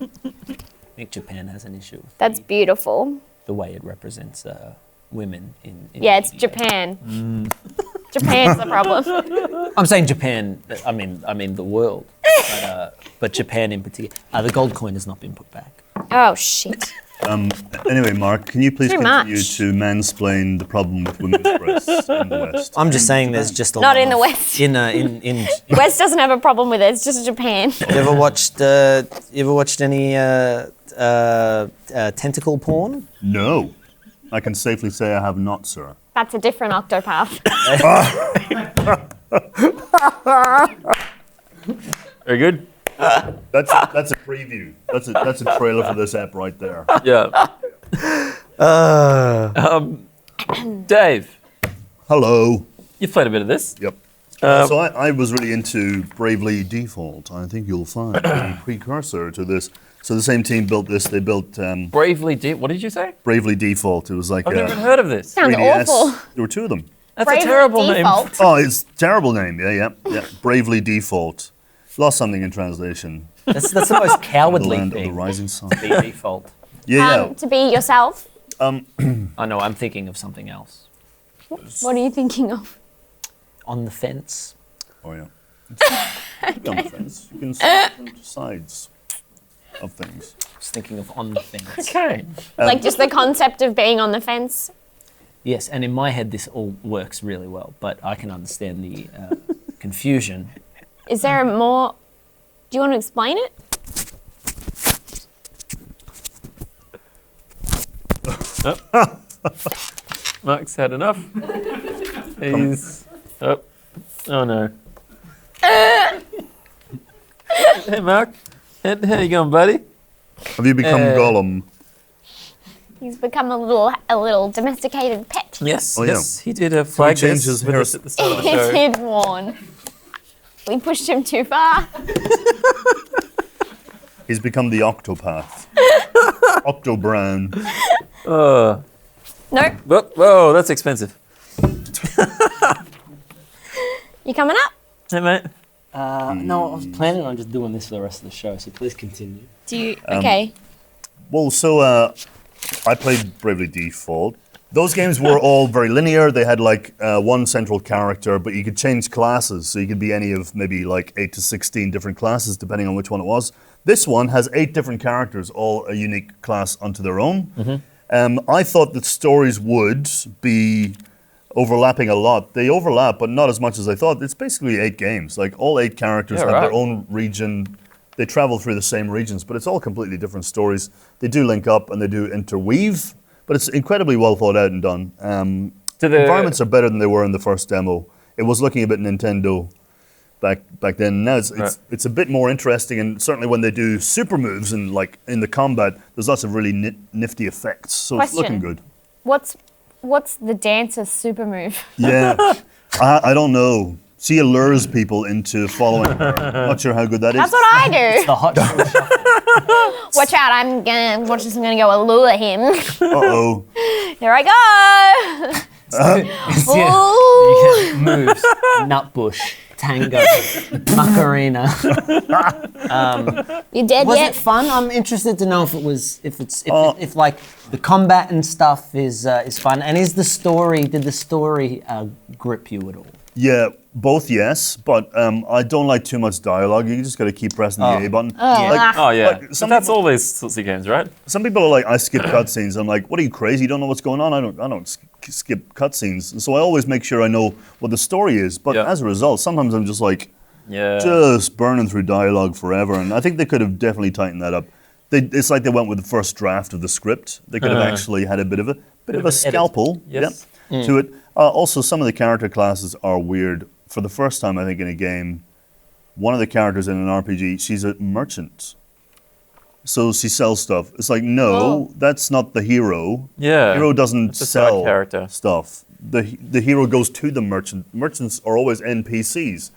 I think Japan has an issue with That's beautiful. the way it represents women in Yeah, it's media. Japan. Japan's the problem. I'm saying Japan. I mean the world, but Japan in particular. The gold coin has not been put back. Oh shit. Anyway, Mark, can you please Too continue much. to mansplain the problem with women's breasts in the West? I'm just saying there's just a Not lot in the of- West. In West doesn't have a problem with it. It's just Japan. you ever watched any tentacle porn? No. I can safely say I have not, sir. That's a different Octopath. Very good. That's a preview. That's a trailer for this app right there. Yeah. Dave, Hello. you've played a bit of this. Yep. So I was really into Bravely Default. I think you'll find a precursor to this. So the same team built this. They built Bravely Deep. What did you say? Bravely Default. It was like I've never even heard of this. Sounds 3DS. awful. There were two of them. That's Bravely a terrible Default. name. Oh, it's a terrible name. Yeah. Bravely Default. Lost something in translation. That's the most The cowardly land of the thing. rising sun. The default. Yeah. To be yourself. I know. I'm thinking of something else. What are you thinking of? On the fence. Oh yeah. It's on the fence. You can see different sides of things. I was thinking of on the fence. Okay. Like just the concept of being on the fence. Yes, and in my head this all works really well, but I can understand the confusion. Is there a more? Do you want to explain it? Mark's had enough. He's. Oh, oh no. Hey, Mark. How you going, buddy? Have you become Gollum? He's become a little domesticated pet. Yes. Oh, yeah. Yes, he did a flag changed this his with hair- us at the start of the It show. did warn. We pushed him too far. He's become the Octopath. Octo Brown. Nope. Whoa, that's expensive. You coming up? Hey, mate. No, I was planning on just doing this for the rest of the show, so please continue. Do you? Okay. Well, so I played Bravely Default. Those games were all very linear. They had like one central character, but you could change classes. So you could be any of maybe like 8 to 16 different classes, depending on which one it was. This one has 8 different characters, all a unique class unto their own. I thought that stories would be overlapping a lot. They overlap, but not as much as I thought. It's basically 8 games. Like all 8 characters Yeah, have their right. own region. They travel through the same regions, but it's all completely different stories. They do link up and they do interweave, but it's incredibly well thought out and done. Do the Environments are better than they were in the first demo. It was looking a bit Nintendo back then. Now it's a bit more interesting, and certainly when they do super moves and like in the combat, there's lots of really nifty effects. So it's looking good. What's the dancer's super move? Yeah, I don't know. She allures people into following her. Not sure how good that is. That's what I do. The hot shoe shuffle. Watch out! I'm gonna go allure him. Uh-oh. Here I go. Ooh. Moves. Nutbush. Tango. Macarena. You dead Was yet? it fun? I'm interested to know if like the combat and stuff is fun, and did the story grip you at all? Yeah, both yes, but I don't like too much dialogue. You just got to keep pressing the A button. Oh yeah, Like, but that's all these sorts of games, right? Some people are like, I skip cutscenes. I'm like, what are you, crazy? You don't know what's going on? I don't skip cutscenes. And so I always make sure I know what the story is. But Yeah. as a result, sometimes I'm just like, Yeah. just burning through dialogue forever. And I think they could have definitely tightened that up. It's like they went with the first draft of the script. They could have actually had a bit of a an scalpel Yes. to it. Also, some of the character classes are weird. For the first time, I think, in a game, one of the characters in an RPG, she's a merchant. So she sells stuff. It's like, no, that's not the hero. Yeah. Hero doesn't It's a side sell character. stuff. The hero goes to the merchant. Merchants are always NPCs.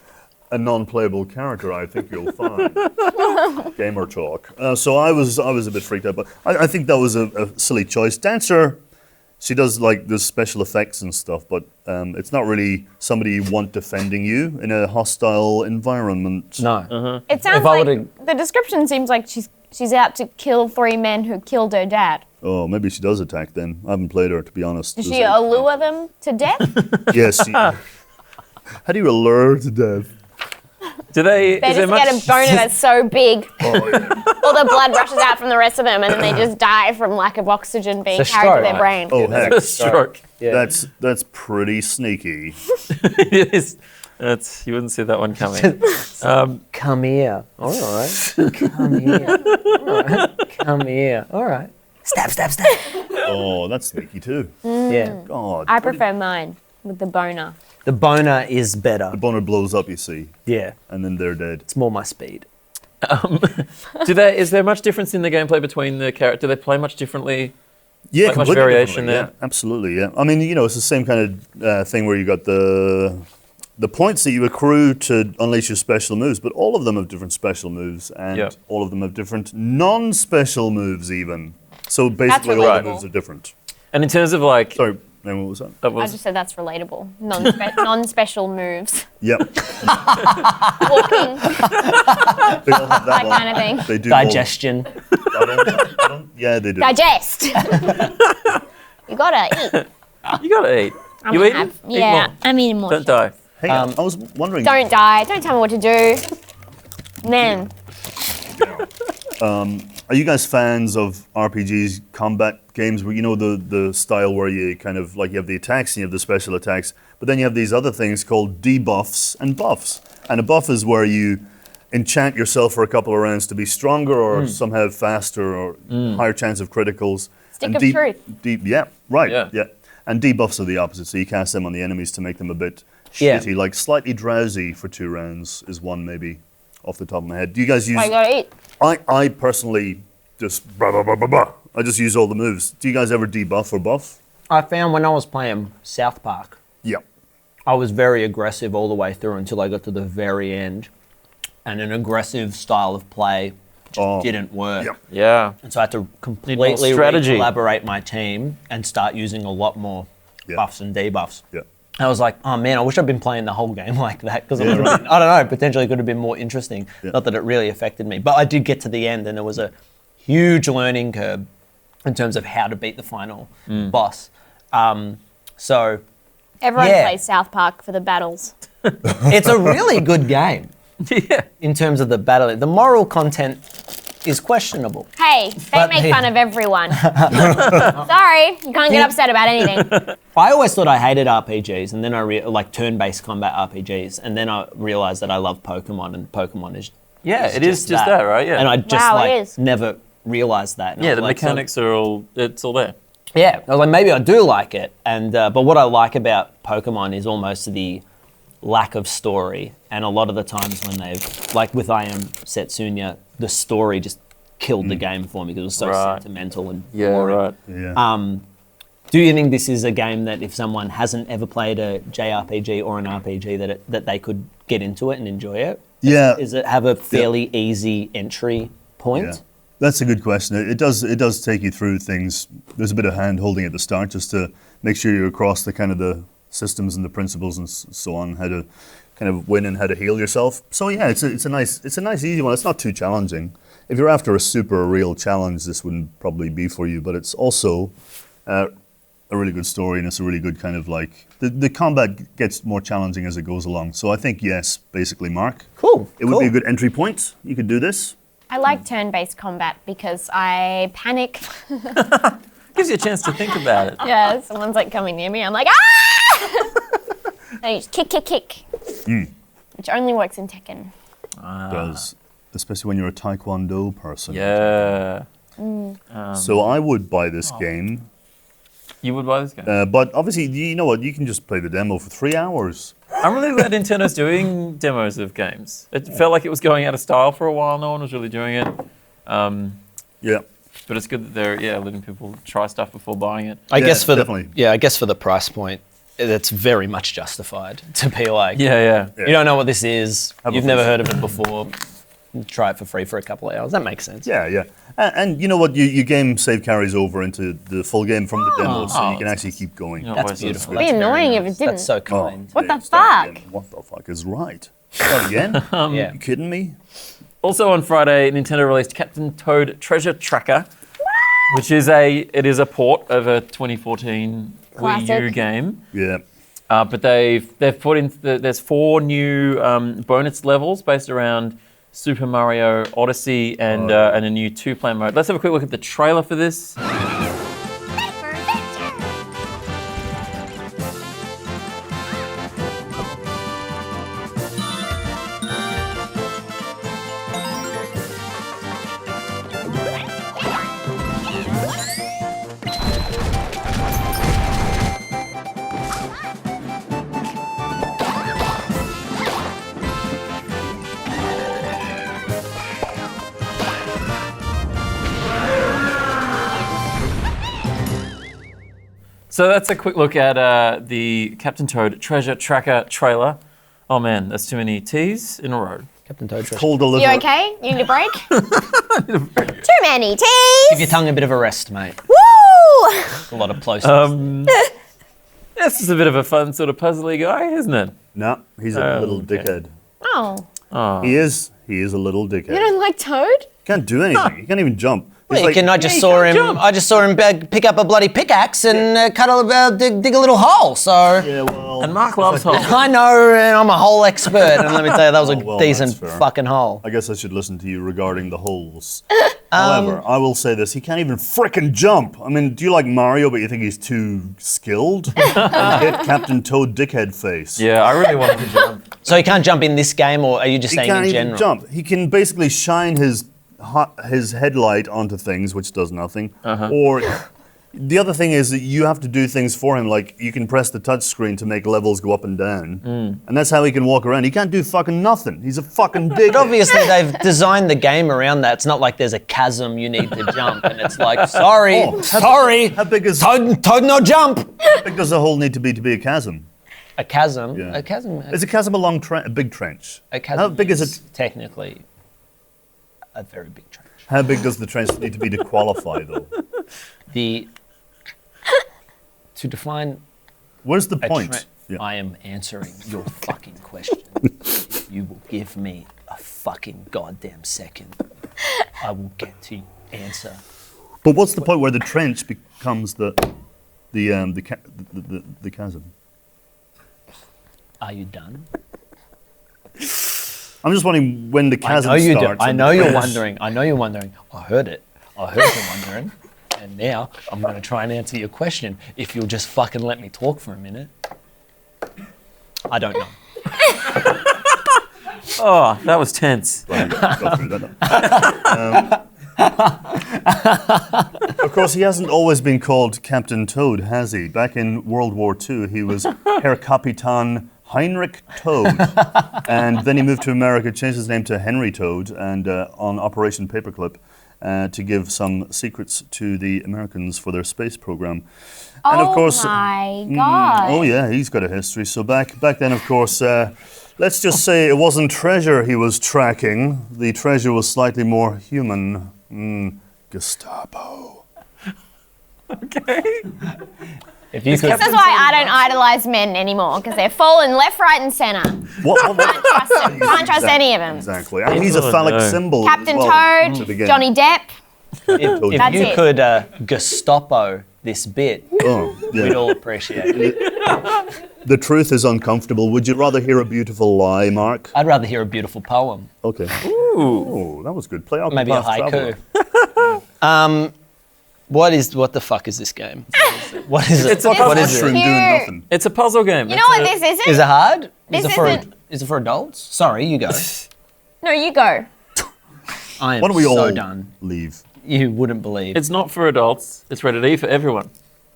A non-playable character, I think you'll find. Gamer talk. So I was a bit freaked out, but I think that was a silly choice. Dancer, she does like the special effects and stuff, but it's not really somebody you want defending you in a hostile environment. No. It sounds If I like would've- the description seems like she's out to kill 3 men who killed her dad. Oh, maybe she does attack then. I haven't played her, to be honest. Does she allure them to death? Yes. How do you allure to death? Do they? They is there just get a boner that's so big, Oh, yeah. all the blood rushes out from the rest of them, and then they just die from lack of oxygen being It's a carried to their stroke. brain. Oh, heck. a stroke? Yeah. That's pretty sneaky. It is. You wouldn't see that one coming. Come here. All right. Come here. All right. Come here. All right. Stab, stab, stab. Oh, that's sneaky too. Yeah. God. I prefer mine with the boner. The boner is better. The boner blows up, you see, Yeah. and then they're dead. It's more my speed. Is there much difference in the gameplay between the character? Do they play much differently? Yeah, Like much completely variation differently, there? Yeah, absolutely, yeah. I mean, it's the same kind of thing where you got the points that you accrue to unleash your special moves, but all of them have different special moves, and Yeah. all of them have different non-special moves even. So basically all the relatable. moves are different. And in terms of like, Sorry, Naomi, what was that? that I was, just said that's relatable. Non-special moves. Yep. Walking, They all have that one. kind of thing. They do all- Digestion. yeah, they do. Digest. You gotta eat. you gotta eat. I'm You gonna eating? have- Eat yeah, more. I'm eating more. Don't die. Hey, I was wondering. Don't die. Don't tell me what to do. Man, Are you guys fans of RPGs, combat games, where the style where you kind of like you have the attacks and you have the special attacks, but then you have these other things called debuffs and buffs. And a buff is where you enchant yourself for a couple of rounds to be stronger or somehow faster or higher chance of criticals. Stick And of truth. Yeah, right. Yeah. Yeah. And debuffs are the opposite, so you cast them on the enemies to make them a bit Yeah. shitty, like slightly drowsy for 2 rounds is one maybe off the top of my head. Do you guys use? why you gotta eat? I personally just blah, blah, blah, blah, blah. I just use all the moves. Do you guys ever debuff or buff? I found when I was playing South Park, Yeah. I was very aggressive all the way through until I got to the very end. And an aggressive style of play just didn't work. Yep. Yeah. And so I had to completely strategy. collaborate my team and start using a lot more buffs and debuffs. Yeah. I was like, oh man, I wish I'd been playing the whole game like that because Yeah, right. I don't know, potentially could have been more interesting. Yeah. Not that it really affected me, but I did get to the end and it was a huge learning curve in terms of how to beat the final boss. So Everyone Yeah. plays South Park for the battles. it's a really good game Yeah. in terms of the battle. The moral content is questionable. Hey, they But- make fun of everyone. Sorry, you can't get upset about anything. I always thought I hated RPGs, and then like turn-based combat RPGs, and then I realized that I love Pokemon, and Pokemon is It is just that, right? Yeah. And I just Wow, it like is. never realized that. And I yeah, was the like, so- mechanics are all, it's all there. yeah, I was like, maybe I do like it, and but what I like about Pokemon is almost the lack of story, and a lot of the times when they've, like with I Am Setsunya, the story just killed the game for me because it was so Right. sentimental and Yeah, boring. right. Yeah. Do you think this is a game that if someone hasn't ever played a JRPG or an RPG that they could get into it and enjoy it? Yeah. Does it have a fairly easy entry point? Yeah. That's a good question. It does take you through things. There's a bit of hand holding at the start just to make sure you're across the kind of the systems and the principles and so on, how to kind of win and how to heal yourself. So yeah, it's a nice easy one. It's not too challenging. If you're after a super real challenge, this wouldn't probably be for you. But it's also a really good story, and it's a really good kind of like the combat gets more challenging as it goes along. So I think yes, basically, Mark. Cool. It would be a good entry point. You could do this. I like turn-based combat because I panic. Gives you a chance to think about it. Yeah, someone's like coming near me, I'm like, ah! And you just kick. Which only works in Tekken. Does, especially when you're a Taekwondo person. Yeah. So I would buy this game. You would buy this game? But obviously, you know what? You can just play the demo for 3 hours. I'm really glad Nintendo's doing demos of games. It felt like it was going out of style for a while. No one was really doing it. Yeah. But it's good that they're letting people try stuff before buying it. I guess for definitely. I guess for the price point, it's very much justified to be like, Yeah. you don't know what this is, Have a you've never listen. heard of it before, try it for free for a couple of hours. That makes sense. Yeah. And you know what? Your game save carries over into the full game from the demo, so you can actually keep going. Yeah. That's That's beautiful. good. That's It'd be very annoying if nice. it didn't. That's so kind. What the Yeah, start fuck? again. What the fuck is right? Start again? Yeah. You kidding me? Also on Friday, Nintendo released Captain Toad Treasure Tracker, which is a port of a 2014 Wii U Classic. game. Yeah. But they've put in there's 4 new bonus levels based around Super Mario Odyssey and a new 2-player mode. Let's have a quick look at the trailer for this. So that's a quick look at the Captain Toad Treasure Tracker trailer. Oh man, that's too many T's in a row. Captain Toad Treasure. Cold deliver. You okay? You need a break? Too many Give teas! your tongue a bit of a rest, mate. Woo! A lot of plosives. This is a bit of a fun sort of puzzly guy, isn't it? No, he's a little Okay. dickhead. Oh, He is a little dickhead. you don't like Toad? Can't do anything. He can't even jump. He's Well, like, I just saw him pick up a bloody pickaxe and dig a little hole. So yeah, well. And Mark loves holes. I know, and I'm a hole expert. And let me tell you, that was a Oh, well, decent that's fair. fucking hole. I guess I should listen to you regarding the holes. However, I will say this: he can't even frickin' jump. I mean, do you like Mario, but you think he's too skilled? Hit Captain Toad dickhead face. Yeah, I really wanted to jump. So he can't jump in this game, or are you just He saying can't in even general? jump. He can basically shine his headlight onto things, which does nothing. Or the other thing is that you have to do things for him, like you can press the touch screen to make levels go up and down, and that's how he can walk around. He can't do fucking nothing. He's a fucking big. But obviously, they've designed the game around that. It's not like there's a chasm you need to jump, and it's like, sorry, sorry, How big is Toad no jump. how big does the hole need to be a chasm? A chasm. Yeah. A chasm. Is a chasm a big trench? A chasm How big is it? Technically, a very big trench. How big does the trench need to be to qualify, though? To define Where's the a point? trench, Yeah. I am answering your fucking question. If you will give me a fucking goddamn second, I will get to answer. But what's the point where the trench becomes the chasm? Are you done? I'm just wondering when the chasm I know you do. starts. I and know the you're trench- wondering. I know you're wondering. I heard it. I heard you wondering. And now I'm going to try and answer your question. If you'll just fucking let me talk for a minute. I don't know. Oh, that was tense. Right, go through that now. Of course, he hasn't always been called Captain Toad, has he? Back in World War II, he was Herr Kapitan Heinrich Toad. And then he moved to America, changed his name to Henry Toad, and on Operation Paperclip. to give some secrets to the Americans for their space program. Oh And of course, my God. oh yeah, he's got a history. So back then, of course, let's just say it wasn't treasure he was tracking. The treasure was slightly more human. Gestapo. Okay. If you could, This is why I don't idolise men anymore, because they're falling left, right, and centre. What? Can't trust them. Can't trust any of them. Exactly. And he's a phallic no. symbol. Captain as well, to Toad, begin. Johnny Depp. if That's you it. could Gestapo this bit, Oh, yeah. we'd all appreciate it. The truth is uncomfortable. Would you rather hear a beautiful lie, Mark? I'd rather hear a beautiful poem, Okay. Ooh. Oh, that was good. Play Octopath maybe a Traveller. haiku. What the fuck is this game? What is it? It's a what is Mushroom it? Cute. doing nothing. It's a puzzle game. You know what this isn't? Is it hard? This Is it for adults? Sorry, you go. No, you go. I am Why don't we so all done. leave? You wouldn't believe. It's not for adults. It's rated E for everyone.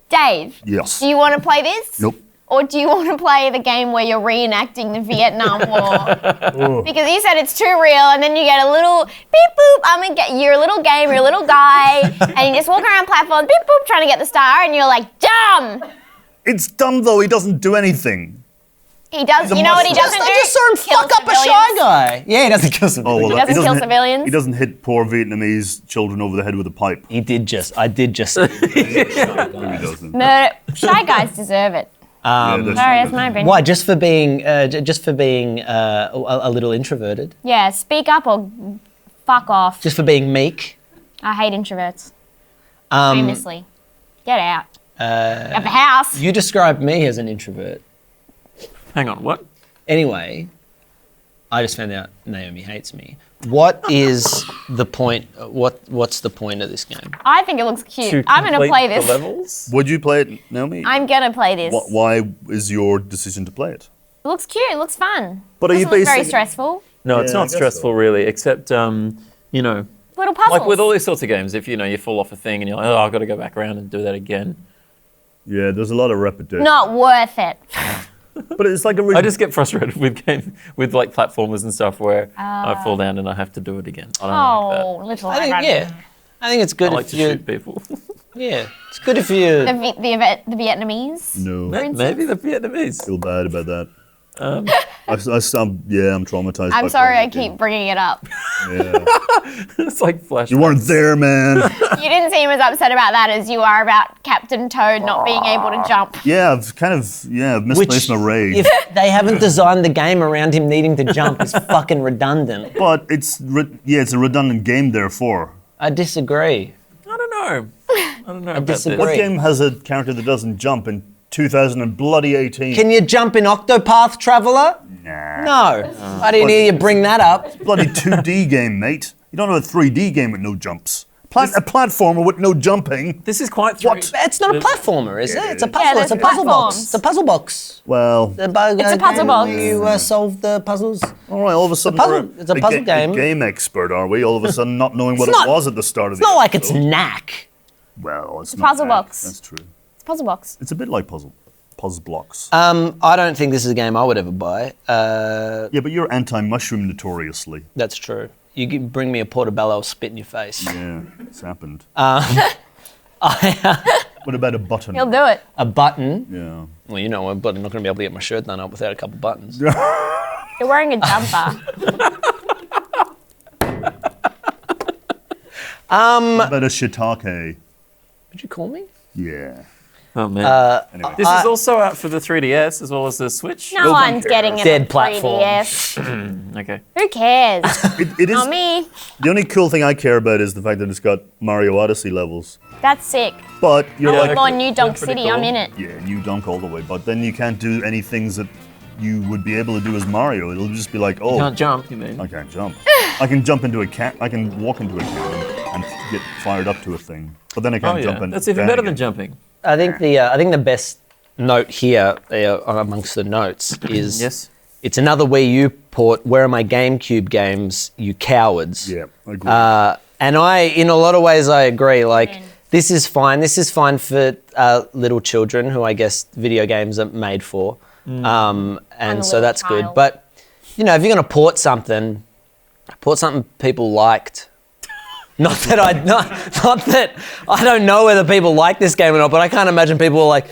Dave, Yes. do you want to play this? Nope. Or do you want to play the game where you're reenacting the Vietnam War? Because you said it's too real, and then you get a little beep boop. You're a little game, you're a little guy, and you just walk around platforms, beep boop, trying to get the star, and you're like, dumb. It's dumb though. He doesn't do anything. He does. He's a You know what he mushroom. doesn't I do? just saw him Kill fuck up a civilians. shy guy. Yeah, he doesn't kill some. Oh well, He doesn't kill civilians? He doesn't hit poor Vietnamese children over the head with a pipe. I did just. No, he doesn't. Murder. Shy guys deserve it. Yeah, that's Sorry, true. that's my opinion. Why? Just for being a little introverted. Yeah, speak up or fuck off. Just for being meek. I hate introverts. Um, Famously. Get out. Of the house. You described me as an introvert. Hang on, what? Anyway, I just found out Naomi hates me. What is the point? What's the point of this game? I think it looks cute. To I'm going to complete play the this. levels? Would you play it, Naomi? I'm going to play this. Why is your decision to play it? It looks cute. It looks fun. But are you Doesn't look very basing- stressful. No, it's Yeah, I not guess so. stressful really, except, you know, Little puzzles. like with all these sorts of games, if, you fall off a thing and you're like, oh, I've got to go back around and do that again. Yeah, there's a lot of repetition. Not worth it. But it's like a really... I just get frustrated with like platformers and stuff where I fall down and I have to do it again. I don't like Oh, little. I think it's that. good I like if to you. shoot people. Yeah, it's good if you. The Vietnamese. No, Maybe the Vietnamese. feel bad about that. I'm traumatized. I'm by sorry I playing that keep bringing it up. game. Yeah. It's like flashbacks. You weren't there, man. You didn't seem as upset about that as you are about Captain Toad not being able to jump. Yeah, I've misplaced my rage. If they haven't designed the game around him needing to jump, is fucking redundant. But it's a redundant game, therefore. I disagree. I don't know. I don't know about disagree. What this. game has a character that doesn't jump in 2018? Can you jump in Octopath Traveller? Nah. No. I didn't hear you bring that up. Bloody 2D game, mate. You don't have a 3D game with no jumps. A platformer with no jumping. This is quite What? It's not a platformer, is it? It's a puzzle. Yeah, it's a there's puzzle box. platforms. It's a puzzle box. Well, It's a puzzle box. You solve the puzzles. all right, all of a sudden it's a puzzle game. A game expert, are we? All of a sudden not knowing what not- it was at the start of It's the not like it's episode. knack. Well, it's a not puzzle that. box. That's true. It's a puzzle box. It's a bit like puzzle blocks. I don't think this is a game I would ever buy. Yeah, but you're anti-mushroom notoriously. That's true. You bring me a Portobello, I'll spit in your face. Yeah, it's happened. What about a button? He'll do it. A button. Yeah. Well, you know, I'm not going to be able to get my shirt done up without a couple buttons. You're wearing a jumper. What about a shiitake? Would you call me? Yeah. Oh man. Anyway. This is also out for the 3DS as well as the Switch. No one's getting it Dead on platform. 3DS. Okay. Who cares? It is Not me. the only cool thing I care about is the fact that it's got Mario Odyssey levels. That's sick. But you're Yeah, like, More New Donk pretty City. I'm cool. in it. yeah, you dunk all the way. But then you can't do any things that you would be able to do as Mario. It'll just be like, oh, Can't jump, you mean? I can't jump. I can jump into a can. I can walk into a can and get fired up to a thing. But then I Oh can't yeah. jump in. That's even down better again. than jumping. I think the best note here amongst the notes is Yes. it's another Wii U port. Where are my GameCube games, you cowards? Yeah, I agree. And in a lot of ways, I agree. Like, this is fine. This is fine for little children who I guess video games are made for. And a so little that's good. child. But, if you're going to port something people liked. Not that I don't know whether people like this game or not, but I can't imagine people are like,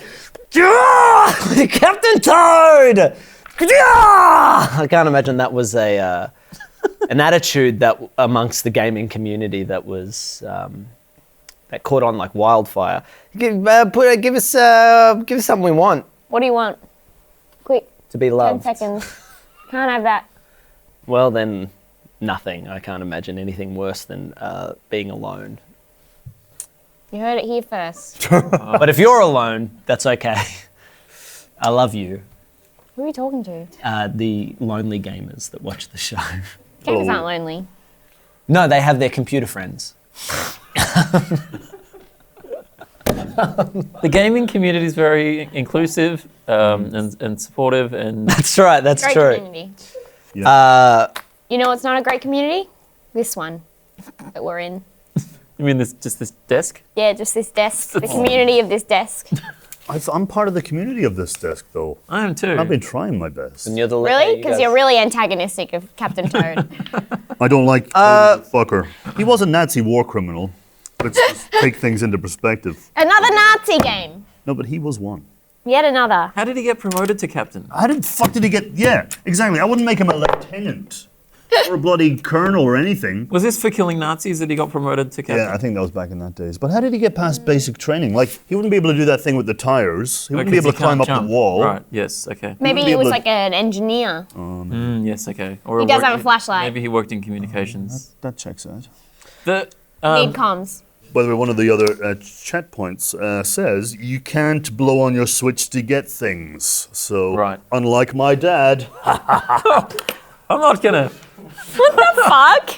"Yeah! Captain Toad! Yeah!" I can't imagine that was an attitude that amongst the gaming community that was that caught on like wildfire. Give us something we want. What do you want? Quick, To be 10 loved. seconds. Can't have that. Well, then, nothing. I can't imagine anything worse than being alone. You heard it here first. But if you're alone, that's okay. I love you. Who are you talking to? The lonely gamers that watch the show. Gamers aren't lonely. No, they have their computer friends. The gaming community is very inclusive and supportive, and That's right, that's Great true. community. Uh, You know what's not a great community? This one that we're in. you mean this desk? Yeah, just this desk. The community of this desk. I'm part of the community of this desk, though. I am too. I've been trying my best. and you're the Really? you Because guys- you're really antagonistic of Captain Toad. I don't like fucker. He was a Nazi war criminal. Let's just take things into perspective. Another Nazi game. No, but he was one. Yet another. How did he get promoted to captain? How did fuck did he get? Yeah, exactly. I wouldn't make him a lieutenant or a bloody colonel or anything. Was this for killing Nazis that he got promoted to captain? Yeah, I think that was back in that days. But how did he get past basic training? Like, he wouldn't be able to do that thing with the tires. He wouldn't be able to climb up the wall. Right, yes, okay. Maybe be he able was to- like an engineer. Yes, okay. Or He does have a flashlight. Maybe he worked in communications. That checks out. The, Need comms. By the way, one of the other chat points says you can't blow on your switch to get things. So, Right. unlike my dad, I'm not gonna. Fuck.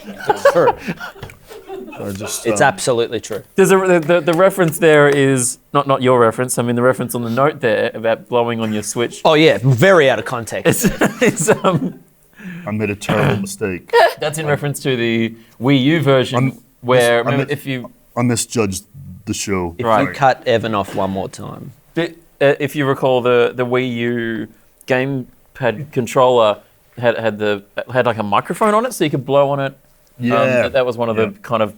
I just It's absolutely true. There's the reference there is not your reference. I mean the reference on the note there about blowing on your switch. Oh yeah, very out of context. It's, I made a terrible mistake. that's in reference to the Wii U version where I'm- remember, if you I misjudged the show. If Right. you cut Evan off one more time. if you recall the Wii U gamepad controller had like a microphone on it so you could blow on it. Yeah. That was one of the Yeah. kind of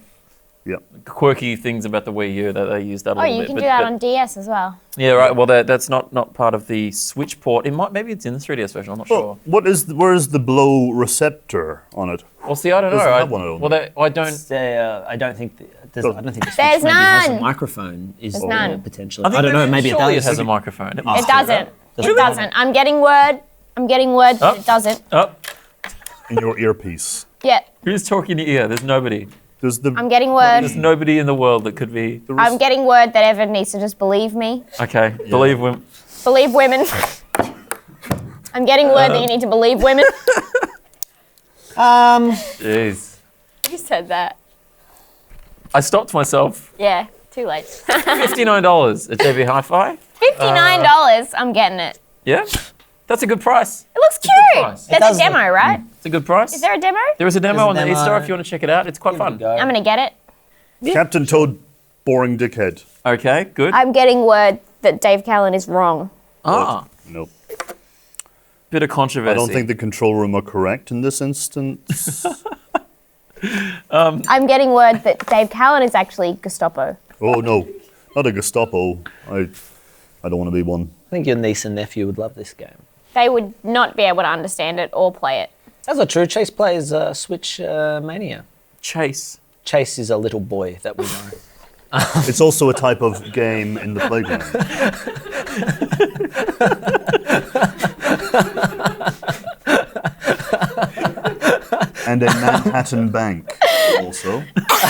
Yeah. quirky things about the Wii U that they used that a Oh, little you bit. can but- do that but- on DS as well. Yeah, right. Well, that's not part of the Switch port. Maybe it's in the 3DS version. I'm not sure. Well, where is the blow receptor on it? Well, see, I don't know. Doesn't have one, I don't well, I don't. I don't think the Switch There's maybe has a none. microphone. Is none. potentially? I, think I don't know. Maybe it surely does. it has a microphone. It It must. doesn't. Does It it? doesn't. I'm getting word that Oh. it doesn't. Oh, In your earpiece. Yeah, who's talking in your ear? There's nobody. There's the I'm getting word. There's nobody in the world that could be. I'm getting word that Evan needs to just believe me. Okay, believe him. Believe women. I'm getting word that you need to believe women. Jeez. You said that. I stopped myself. Yeah, too late. $59 at JB Hi-Fi. $59. I'm getting it. Yeah, that's a good price. It looks good cute. price. There's does a demo, right? It's a good price. Is there a demo? There is a demo There's a on the demo. eStore if you want to check it out. It's quite fun. I'm gonna get it. Captain Toad, boring dickhead. Okay, good. I'm getting word that Dave Callan is wrong. Ah, Nope. bit of controversy. I don't think the control room are correct in this instance. I'm getting word that Dave Callan is actually Gestapo. Oh no, not a Gestapo. I don't want to be one. I think your niece and nephew would love this game. They would not be able to understand it or play it. That's not true. Chase plays Switch Mania. Chase. Chase is a little boy that we know. It's also a type of game in the playground. And a Manhattan bank also.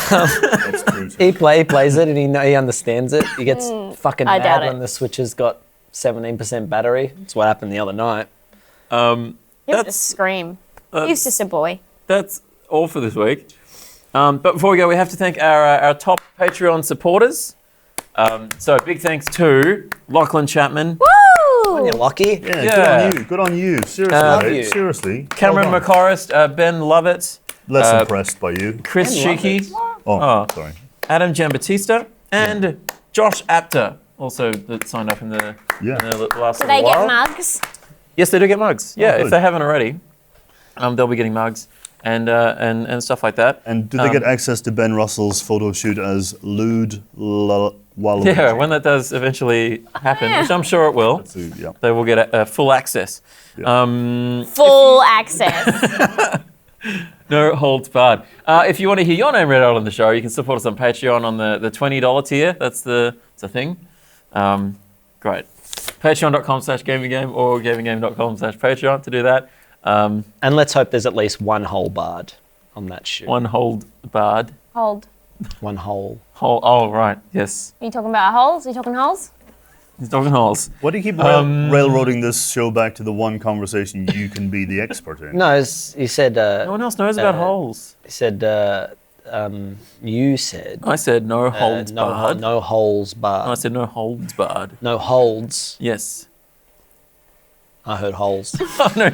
That's true too. He plays it and he understands it. He gets fucking I doubt mad it. when the Switch has got 17% battery. That's what happened the other night. He used to That's scream. He's just a boy. that's all for this week. But before we go, we have to thank our top Patreon supporters. So big thanks to Lachlan Chapman, Woo! You're lucky. Yeah, Yeah. good on you. Seriously, Love mate, you. seriously. Cameron Well done. McCorrist, Ben Lovett, Less impressed by you. Chris Ben Sheeky, Oh, sorry. Adam Giambattista, and Josh Apter, also that signed up in the, Yeah. in the last Do little they get while. mugs? Yes, they do get mugs. Yeah, if good. they haven't already, they'll be getting mugs. and stuff like that. And do they get access to Ben Russell's photo shoot as Lude Waluigi? Yeah, when that does eventually happen, which I'm sure it will, Yeah. they will get full access. Full access. No holds barred. If you want to hear your name read out on the show, you can support us on Patreon on the $20 tier. That's a thing. Great. Patreon.com/gaminggame or gaminggame.com/Patreon to do that. And let's hope there's at least one hole barred on that shoe. One hold barred. Hold. One hole. Hole. Oh, right. Yes. Are you talking about holes? Are you talking holes? He's talking holes. Why do you keep railroading this show back to the one conversation you can be the expert in? No, he said. No one else knows about holes. He said. You said. I said no holds barred. No holes barred. I said no holds barred. No holds. Yes. I heard holes. Oh, no.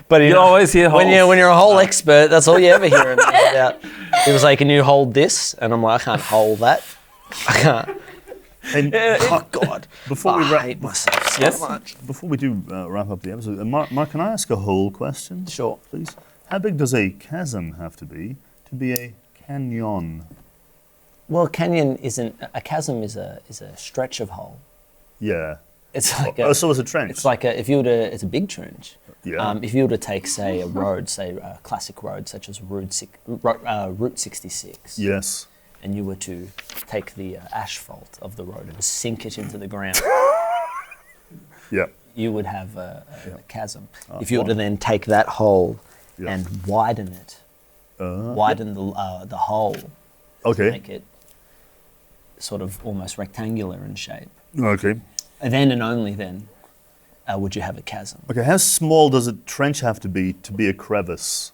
But you always hear holes. When you're a hole expert, that's all you ever hear about. He was like, "Can you hold this?" And I'm like, "I can't hold that. I can't." And Oh God! before we I wrap, hate myself so Yes? much. before we do wrap up the episode, Mark, can I ask a whole question? Sure. Please. How big does a chasm have to be a canyon? Well, canyon isn't a chasm. Is a stretch of hole. Yeah. It's like So is a trench. It's like if you were to. It's a big trench. Yeah. If you were to take, say, a road, say a classic road such as Route 66. Yes. And you were to take the asphalt of the road and sink it into the ground, Yeah. you would have a chasm. If you were to then take that hole and widen it, widen the hole, Okay. make it sort of almost rectangular in shape, Okay. and then and only then would you have a chasm. Okay. How small does a trench have to be a crevice?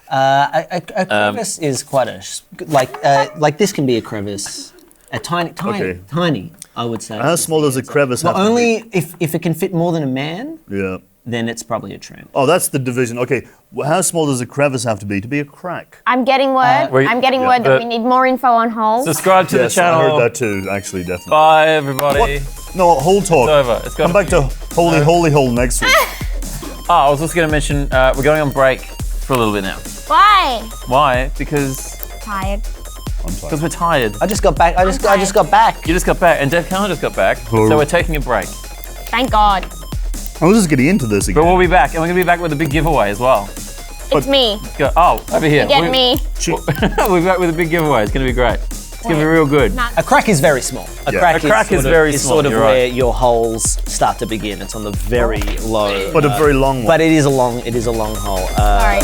A crevice is quite like this can be a crevice, a tiny, I would say. How small does a crevice have But to be? only if it can fit more than a man, Yeah. then it's probably a trench. Oh, that's the division. Okay. Well, how small does a crevice have to be a crack? I'm getting word. I'm getting word that we need more info on holes. Subscribe to the Yes, channel. I heard that too, actually, definitely. Bye, everybody. No, whole talk. It's over. It's Come back to Holy Hole next week. I was just going to mention we're going on break for a little bit now. Why? Why? Because Tired. we're tired. I just got back. I just got back. You just got back, and Dave Callan just got back, Hello. so we're taking a break. Thank God. I was just getting into this again. But we'll be back, and we're going to be back with a big giveaway as well. It's me. Go, over here. Get me. We'll be back with a big giveaway. It's going to be great. It's going to be real good. A crack is very small. A Yeah. crack, A crack is sort of- very is small, sort of you're where right. your holes start to begin. It's on the very low. But a very long one. But it is a long hole. Sorry.